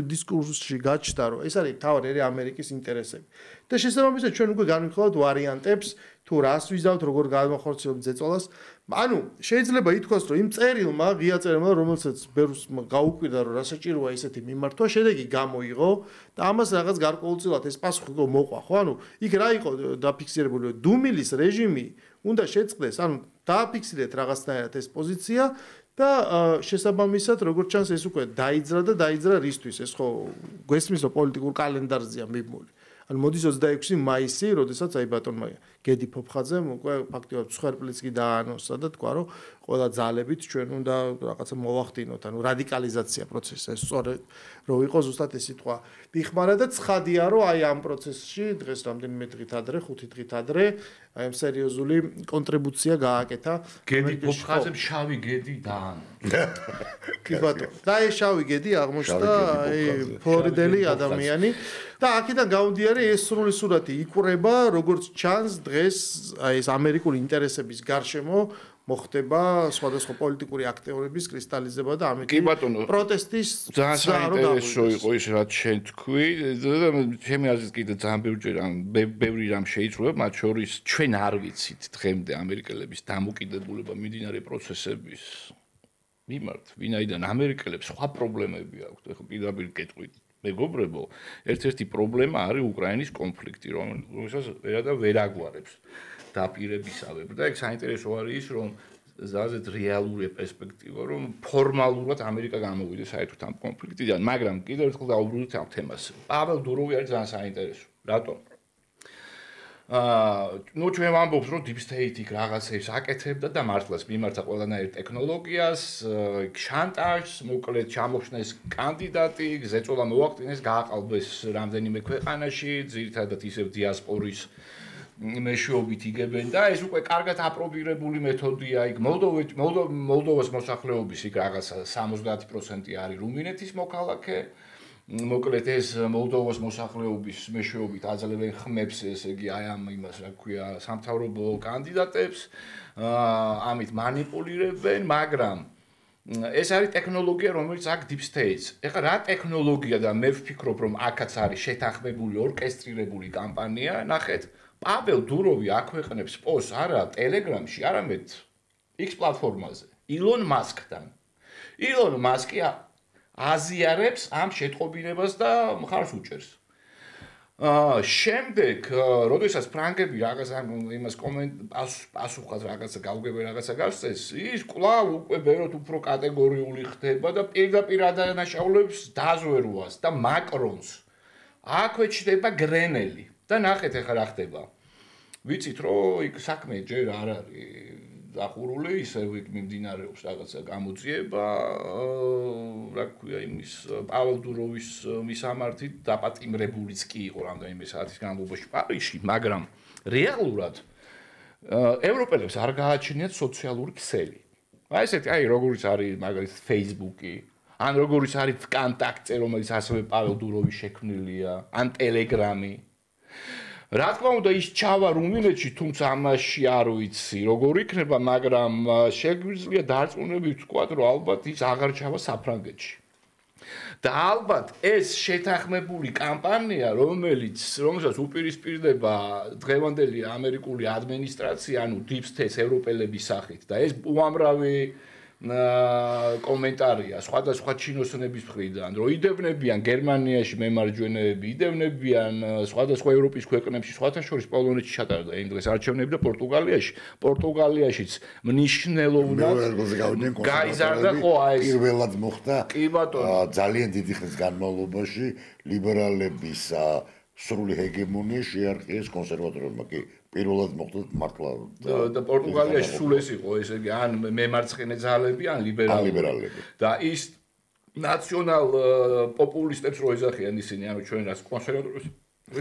Speaker 2: დისკურსში გაჩნდა რომ ეს არის თავარი ამერიკის ინტერესები. და შესაბამისად ჩვენ უკვე განვიხილავთ ვარიანტებს თუ რას ვიზავთ როგორ განვახორციელებთ ზეწოლას. ანუ შეიძლება ითქვას რომ იმ წერილმა ღია წერილმა რომელსაც ბერს გაუკვირდა რომ რა საჭიროა ისეთი მიმართვა შედეგი გამოიღო და ამას რაღაც გარკვეულწილად ეს პასუხი მოყვა ხო ანუ იქ რა იყო დაფიქსირებული რომ დუმილის რეჟიმი უნდა შეწყდეს ანუ დააფიქსირეთ რაღაცნაირად ეს პოზიცია და შესაბამისად როგორც ჩანს ეს უკვე დაიძრა რისთვის ეს ხო გვესმის რომ პოლიტიკურ კალენდარზეა მიბმული ანუ მოდის 26 მაისი როდესაც აი ბატონმა გედი ფოფხაძემ უკვე ფაქტიურად მსხვერპლიც კი დაანონსა და თქვა რომ ყველა ძალებით ჩვენ უნდა რაღაცა მოვახდინოთ ანუ რადიკალიზაცია პროცესი ეს სწორედ რო იყო ზუსტად ეს სიტყვა მიხმარა და ცხადია რომ აი ამ პროცესში დღეს რამდენიმე დღით ადრე 5 დღით ადრე აი ამ სერიოზული კონტრიბუცია გააკეთა
Speaker 1: გედი ფოფხაძემ შავი გედი დაანონსა
Speaker 2: კი ბატონო და ეს შავი გედი აღმოჩნდა აი ფლორიდელი ადამიანი და აქედან გამომდინარე ეს სრული სურათი იკვრება როგორც ჩანს დღეს აი ეს ამერიკული ინტერესების გარშემო მოხდება სხვადასხვა პოლიტიკური აქტიურების კრისტალიზება და ამით პროტესტის
Speaker 1: ძალიან საინტერესო იყო ის რაც შენ თქვი და ჩემი აზრით კიდე ძალიან ბევრი რამ შეიცვლება მათ შორის ჩვენ არ ვიცით დღემდე ამერიკელების დამოკიდებულება მიმდინარე პროცესების მიმართ ვინაიდან ამერიკელებს სხვა პრობლემები აქვთ ეხლა პირდაპირ გეტყვით მეგობრებო ერთ-ერთი პრობლემა არის უკრაინის კონფლიქტი რომელსაც ვერ აგვარებს დაპირებისავე და ეგ საინტერესო არის ის რომ ზოგადად რეალური პერსპექტივა რომ ფორმალურად ამერიკა გამოვიდეს საერთოდ ამ კონფლიქტიდან მაგრამ კიდევ ერთხელ დავუბრუნდით ამ თემას პაվել დუროვი არის ძალიან საინტერესო რატომ ნუ ჩვენ ვამბობთ რომ deep state-ი რაღაცებს აკეთებდა და მართლაც მიმართა ყველანაირ ტექნოლოგიას შანტაჟს მოკლედ ჩამოხსნეს კანდიდატი ზეწოლა მოახდინეს გააყალბეს რამდენიმე ქვეყანაში ძირითადად ისევ დიასპორის მეშვეობით იგებენ და ეს უკვე კარგად აპრობირებული მეთოდია იქ მოლდოვას მოსახლეობის იქ რაღაცა 70% არის რუმინეთის მოქალაქე მოკლედ ეს მოლდოვას მოსახლეობის მეშვეობით აძლევენ ხმებს ესე იგი აი ამ იმას რა ქვია სამთავრობო კანდიდატებს ამით манипуლირებენ მაგრამ ეს არის ტექნოლოგია რომელიც აქ deep states ეხლა რა ტექნოლოგია და მე ვფიქრობ რომ აქაც არის შეთანხმებული ორკესტრირებული კამპანია ნახეთ პაվել დუროვი აქვეყნებს პოსტს არა ტელეგრამში არამედ X პლატფორმაზე ილონ მასკთან ილონ მასკი აზიარებს ამ შეტყობინებას და მხარს უჭერს შემდეგ როდესაც ფრანგები რაღაცა იმას პასუხად რაღაცა გავგებენ რაღაცა გასწეს ის კვლავ უკვე ბევრად უფრო კატეგორიული ხდება და პირდაპირ ადანაშაულებს დაზვერვას და მაკრონს აქვე ჩდება გრენელი და ნახეთ ახლა რა ხდება. ვიცით რომ იქ საქმე ჯერ არ არის დახურული, ისევ იქ მიმდინარეობს რაღაცა გამოძიება, რა ქვია იმის პაվել დუროვის მისამართით დაპატიმრებულიც კი იყო რამდენიმე საათის განმავლობაში პარიზში, მაგრამ რეალურად ევროპელებს არ გააჩნიათ სოციალური ქსელი. აი ესეთი, აი როგორიც არის მაგალითად Facebook-ი, ან როგორიც არის VKontakte, რომელიც ასევე პაվել დუროვის შექმნილია, ან Telegram-ი. რა თქმა უნდა ის ჩავა რუმინეთში, თუმცა ამაში არ ვიცი როგორ იქნება, მაგრამ შეგვიძლია დარწმუნებით ვთქვათ, რომ ალბათ ის აღარ ჩავა საფრანგეთში. და ალბათ ეს შეთანხმებული კამპანია, რომელსაც უპირისპირდება დღევანდელი ამერიკული ადმინისტრაცია, ანუ Deep State ევროპელების სახით და ეს უამრავი კომენტარია სხვადასხვა ჩინოსნების მხრიდან, რომ იდევნებიან გერმანიაში მემარჯვენეები, იდევნებიან სხვადასხვა ევროპის ქვეყნებში, სხვათა შორის პოლონეთში ჩატარდა იმ დღეს არჩევნები და პორტუგალიაშიც მნიშვნელოვნად გაიზარდა ხო ეს
Speaker 6: პირველად მოხდა
Speaker 1: კი ბატონო
Speaker 6: ძალიან დიდი ხნის განმავლობაში ლიბერალების სრული ჰეგემონია შეარყიეს კონსერვატორებმა კი პირველად მოხდა მართლა
Speaker 1: და პორტუგალიაში სულ ეს იყო ესე იგი ან მემარცხენე ძალები ან ლიბერალები და ის ნაციონალ პოპულისტებს რო ეძახიან ისინი ანუ ჩვენ რას კონსერვატორებს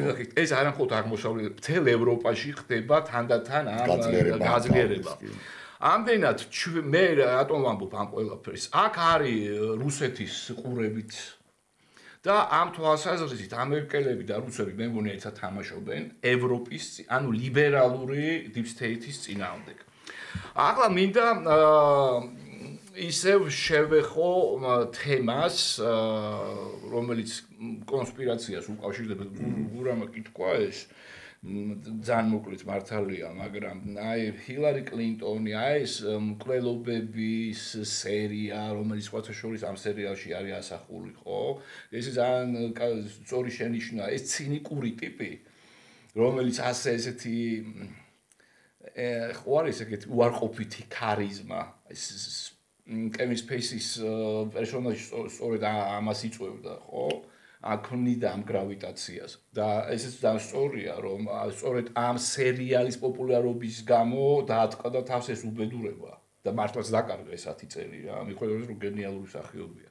Speaker 1: ეძახით ეს არამხოლოდ აღმოსავლეთ მთელ ევროპაში ხდება თანდათან ამ გაძლიერება ამდენად მე რატომ ვამბობ ამ ყველაფერს აქ არის რუსეთის ყურებით და ამ თვალსაზრისით ამერიკელები და რუსები მე მგონი ერთად თამაშობენ ევროპის ანუ ლიბერალური deep state-ის წინააღმდეგ. ახლა მინდა ისევ შევეხო თემას რომელიც კონსპირაციას უკავშირდება გურამა კითხვა ეს ძალიან მოკლედ მართალია, მაგრამ აი ჰილარი კლინტონი, აი ეს მკვლელობების სერია, რომელიც სხვათა შორის ამ სერიალში არის ასახული, ხო? ეს ძალიან სწორი შენიშვნაა, ეს ცინიკური ტიპი, რომელიც ასე ესეთი ხო არის ეგეთი უარყოფითი ქარიზმა, ეს კევინ სპეისის პერსონაჟი სწორედ ამას იწვევდა, ხო? აკვნიდა ამ გრავიტაციას და ესეც ძალიან სწორია რომ სწორედ ამ სერიალის პოპულარობის გამო დაატყდა თავს ეს უბედურება და მართლაც დაკარგა ეს 10 წელი რა მიხვდებით რომ გენიალური მსახიობია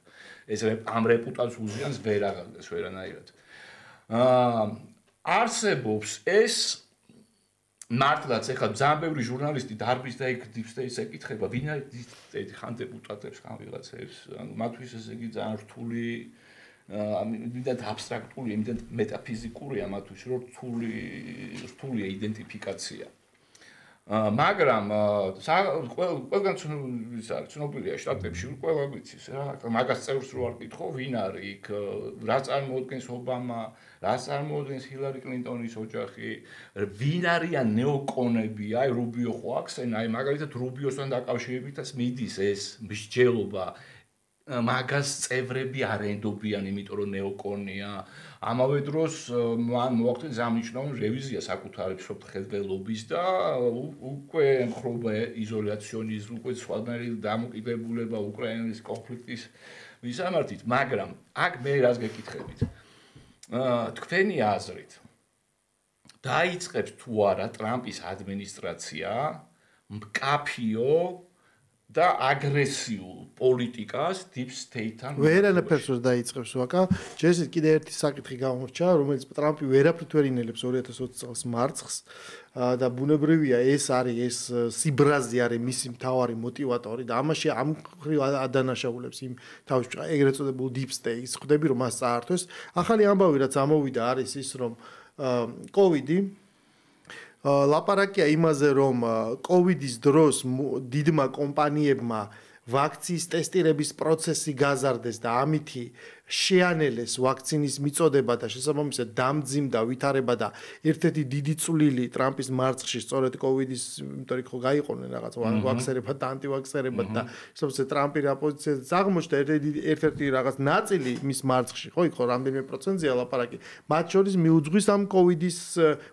Speaker 1: ეს ამ რეპუტაციას უზიანს ვერ აღარდეს ვერანაირად არსებობს ეს მართლაც ეხლა ძალიან ბევრი ჟურნალისტი დარბის და იქ Deep State-ს ეკითხება ვინ არის Deep State ხან დეპუტატებს ხან ვიღაცებს ანუ მათთვის ეს იგი ძალიან რთული იმდენად აბსტრაქტული, იმდენად მეტაფიზიკურია მათთვის, რომ რთულია იდენტიფიკაცია. მაგრამ ყველგან ცნობილია შტატებში ყველა ვიცის რა, მაგას წევრს რო არ კითხო, ვინ არის იქ, რა წარმოადგენს ობამა, რა წარმოადგენს ჰილარი კლინტონის ოჯახი, ვინ არიან ნეოკონები, აი რუბიო ხო აქსენ, აი მაგალითად რუბიოსთან დაკავშირებითაც მიდის ეს მსჯელობა მაგას წევრები არ ენდობიან, იმიტომ რომ ნეოკონია. ამავე დროს მან მოახდინა ძალიან მნიშვნელოვანი რევიზია საკუთარი მსოფლმხედველობის და უკვე ემხრობა იზოლაციონიზმს, უკვე სხვადასხვა დამოკიდებულება უკრაინის კონფლიქტის მისამართით, მაგრამ აქ მე რას გეკითხებით? თქვენი აზრით დაიწყებს თუ არა ტრამპის ადმინისტრაცია მკაფიო და აგრესიულ პოლიტიკას Deep State-თან
Speaker 2: ვერანაირს ვერ დაიწყებს ვაკა. ჯერ კიდე ერთი საკითხი გამორჩა, რომელიც ტრამპი ვერაფრით ვერ ინელებს 2020 წელს მარცხს და ბუნებრივია ეს არის ეს სიბრაზი არის მისი მთავარი мотиваტორი და ამაში ამ ადანაშაულებს იმ თავში ეგრეთ წოდებულ Deep State-ს ხვდები რომ მას წაართვეს. ახალი ამბავი რაც ამოვიდა არის ის რომ COVID ლაპარაკია იმაზე რომ COVID-ის დროს დიდმა კომპანიებმა ვაქცინის ტესტირების პროცესი გაზარდეს და ამითი შეანელეს ვაქცინის მიწოდება და შესაბამისად დამძიმდა ვითარება და ერთ-ერთი დიდი წვლილი ტრამპის მარცხში სწორედ COVID-ის იმიტომ რომ გაიყონენ რაღაც ვაქსერებად და ანტივაქსერებად და შესაბამისად ტრამპი რა პოზიციაზე აღმოჩნდა ერთ-ერთი რაღაც ნაწილი მის მარცხში ხო იქ ხო რამდენიმე პროცენტია ლაპარაკი მათ შორის მიუძღვის ამ COVID-ის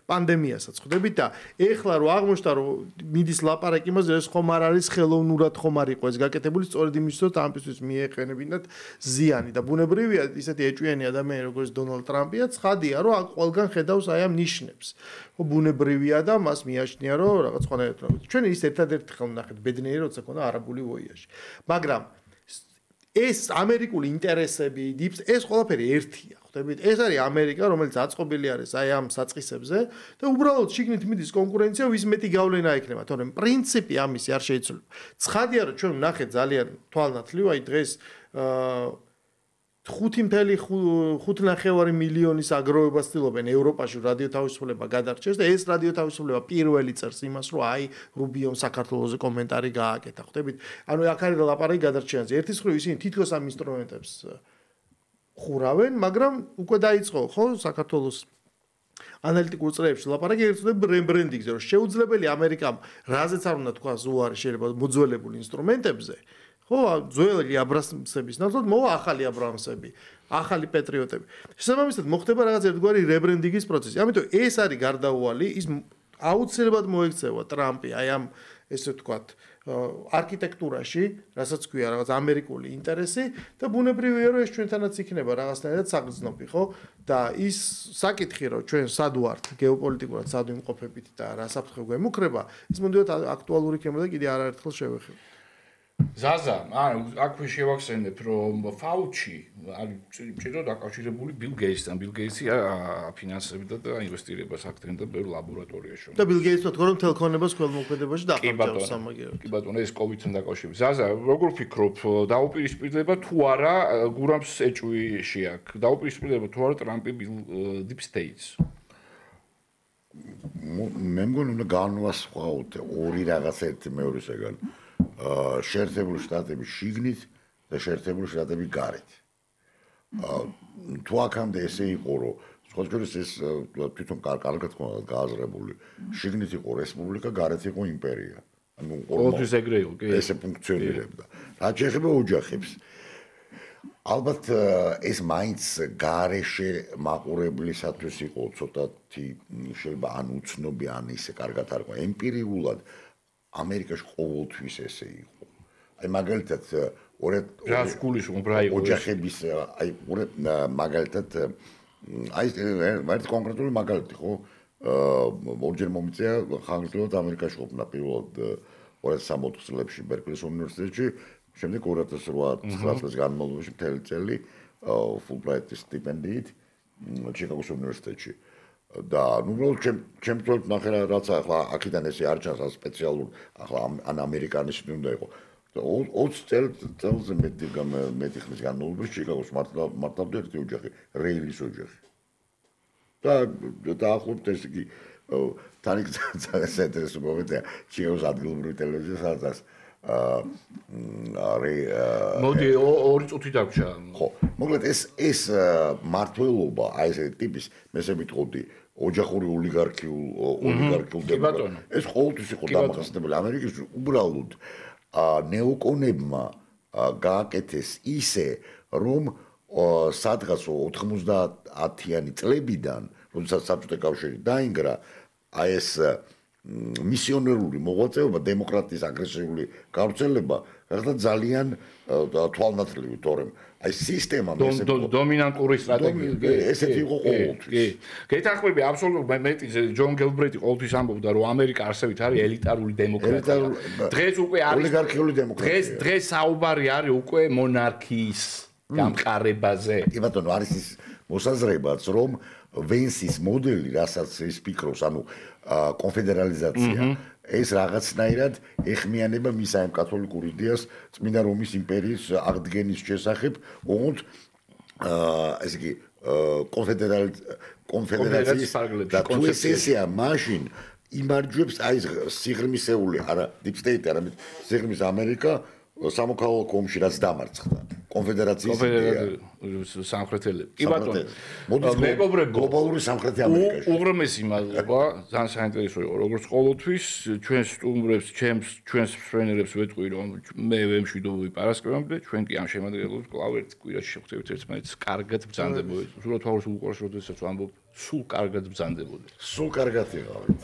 Speaker 2: პანდემიასაც ხვდებით და ეხლა რო აღმოჩნდა რომ მიდის ლაპარაკი იმაზე ეს ხომ არ არის ხელოვნურად ხომ არ იყო ეს გაკეთებული სწორედ იმის რომ ტრამპისთვის მიეყენებინათ ზიანი და ბუნებრივია ისეთი ეჭვიანი ადამიანი როგორც დონალდ ტრამპია ცხადია რომ აქ ყველგან ხედავს აი ამ ნიშნებს ხო ბუნებრივია და მას მიაჩნია რომ რაღაც ხონერად ჩვენ ის ერთადერთი ხელ ვნახეთ ბედნიერი როცა ქონდა არაბული ვოიაჟი მაგრამ ეს ამერიკული ინტერესები ეს ყველაფერი ერთია ხვდებით ეს არის ამერიკა რომელიც აწყობილი არის აი ამ საწყისებზე და უბრალოდ შიგნით მიდის კონკურენცია ვის მეტი გავლენა ექნება თორემ პრინციპი ამისი არ შეიძლება ცხადია რომ ჩვენ ვნახეთ ძალიან თვალნათლივ აი დღეს 5.5 მილიონის აგროვებას ცდილობენ ევროპაში რადიო თავისუფლება გადარჩეს და ეს რადიო თავისუფლება პირველი წერს იმას, რომ აი რუბიომ საქართველოზე კომენტარი გააკეთა. ხვდებით? ანუ აქ არის ლაპარაკი გადარჩენაზე. ერთის მხრივ ისინი თითქოს ამ ინსტრუმენტებს ხურავენ, მაგრამ უკვე დაიწყო, ხო, საქართველოს ანალიტიკურ წრეებში ლაპარაკი ერთად ბრენდინგზე, რომ შეუძლებელი ამერიკამ რაზეც არ უნდა თქვა უარი შეიძლება მოძველებულ ინსტრუმენტებზე. ხო, ძველი აბრამსების ნაცვლად მოვა ახალი აბრამსები, ახალი პატრიოტები. შესაბამისად მოხდება რაღაც ერთგვარი რებრენდინგის პროცესი. ამიტომ ეს არის გარდაუვალი, ის აუცილებლად მოექცევა ტრამპი აი ამ ესე ვთქვათ არქიტექტურაში, რასაც ქვია რაღაც ამერიკული ინტერესი და ბუნებრივია რომ ეს ჩვენთანაც იქნება რაღაცნაირად საგრძნობი, ხო? და ის საკითხი რომ ჩვენ სად ვართ გეოპოლიტიკურად სად ვიმყოფებით და რა საფრთხე გვემუქრება, ის მუდმივად აქტუალური იქნება და კიდე არაერთხელ შევეხებთ.
Speaker 1: ზაზა, აქვე შევახსენებ, რომ ფაუჩი არის ჭირო დაკავშირებული ბილ გეიტსთან. ბილ გეიტსი აფინანსებდა და ინვესტირებას აქტენდა ბევრ ლაბორატორიაში.
Speaker 2: და ბილ გეიტსმა თქვა რომ თელქონებას ქველმოქმედებაში დაყავჭავს სამაგიეროდ.
Speaker 1: კი ბატონო, ეს კოვიდთან დაკავშირებით. ზაზა, როგორ ფიქრობ, დაუპირისპირდება თუ არა გურამს ეჭვიში აქ? დაუპირისპირდება თუ არა ტრამპი დიპ სტეიტს?
Speaker 6: მე მგონი უნდა განვასხვაოთ ორი რაღაც ერთი მეორისგან. შეერთებული შტატები შიგნით და შეერთებული შტატები გარეთ. თუ აქამდე ესე იყო, რომ სხვადასხვა ეს თვითონ კარგად გააზრებული, შიგნით იყო რესპუბლიკა, გარეთ იყო იმპერია. ანუ
Speaker 1: ყოველთვის ეგრე იყო, კი.
Speaker 6: ესე ფუნქციონირებდა. რაც შეეხება ოჯახებს. ალბათ ეს მაინც გარეშე მაყურებლისათვის იყო ცოტათი შეიძლება ან უცნობი, ან ისე კარგად არ ყო. ემპირიულად ამერიკაში ყოველთვის ესე იყო. აი მაგალითად
Speaker 1: რას გულისხმობ რა იყო
Speaker 6: ოჯახების აი მაგალითად აი ერთ კონკრეტული მაგალითი ხო ორჯერ მომიწია ხანგრძლივად ამერიკაში ყოფნა პირველად 2060 წლებში ბერკლის უნივერსიტეტში, შემდეგ 2008 წლის განმავლობაში მთელი წელი ფულბრაიტის სტიპენდიით ჩიკაგოს უნივერსიტეტში. და ნუ ჩემთვის ნახე რაც ახლა აქედან ესე არ ჩანს სპეციალურ ახლა ან ამერიკანის უნდა იყო 20 წელზე მეტი ხნის განმავლობაში ჩიკაგოს მართავდა ერთი ოჯახი რეილის ოჯახი და დაახლოებით ეს იგი თან იქ საინტერესო მომენტია ჩიკაგოს ადგილობრივი ტელევიზია სადაც
Speaker 1: მოდი ორი წუთი დაგვრჩა.
Speaker 6: ხო, მოკლედ ეს მართლობა აი ეს ტიპის მესებით ყოფდი ოჯახური ოლიგარქიულ დემოკრატია. ეს ყოველთვის იყო დამახასიათებელი ამერიკის უბრალოდ ნეოკონებმა გააკეთეს ისე რომ სადღაც 90-იანი წლებიდან, როდესაც საბჭოთა კავშირი დაინგრა, აი ეს მისიონერული მოღვაწეობა, დემოკრატიის აგრესიული გავრცელება გახდა ძალიან თვალნათლივი, თორემ აი სისტემა
Speaker 1: დომინანტური სტრატეგია
Speaker 6: ესეთი იყო ყოველთვის.
Speaker 1: კი. გეთანხმები აბსოლუტურად მეტი ჯონ გელბრეიტი ყოველთვის ამბობდა რომ ამერიკა არსებით არის ელიტარული დემოკრატია. დღეს უკვე არის
Speaker 6: ოლიგარქიული დემოკრატია.
Speaker 1: დღეს საუბარი არის უკვე მონარქიის გამყარებაზე.
Speaker 6: კი ბატონო, არის ის მოსაზრებაც რომ ვენსის მოდელი, რასაც ის ფიქრობს, ანუ კონფედერალიზაცია, ეს რაღაცნაირად ეხმიანება მის აი კათოლიკურ იდეას წმინდა რომის იმპერიის აღდგენის შესახებ, ოღონდ ესე იგი კონფედერაციის და თუ ესეა მაშინ იმარჯვებს აი სიღრმისეული არა დიპ სტეიტი, არამედ სიღრმის ამერიკა სამოქალაქო ომში რაც დამარცხდა კონფედერაციის
Speaker 1: სამხრეთელები. კი ბატონო.
Speaker 6: მეგობრებო, გლობალური სამხრეთი ამერიკაში.
Speaker 1: უღრმესი მადლობა, ძალიან საინტერესო იყო. როგორც ყოველთვის, ჩვენს სტუმრებს, ჩვენს ფრენერებს ვეთყვი, რომ მე ვემშვიდობები პარასკევამდე, ჩვენ კი ამ შემადგენლობებს კვლავ ერთ კვირაში შევხვდებით ერთმანეთს, კარგად ბრძანდებოდეთ. უსურვოთ თავს უყურს, როდესაც ვამბობ, სულ კარგად ბრძანდებოდეთ.
Speaker 6: სულ კარგად იყავით.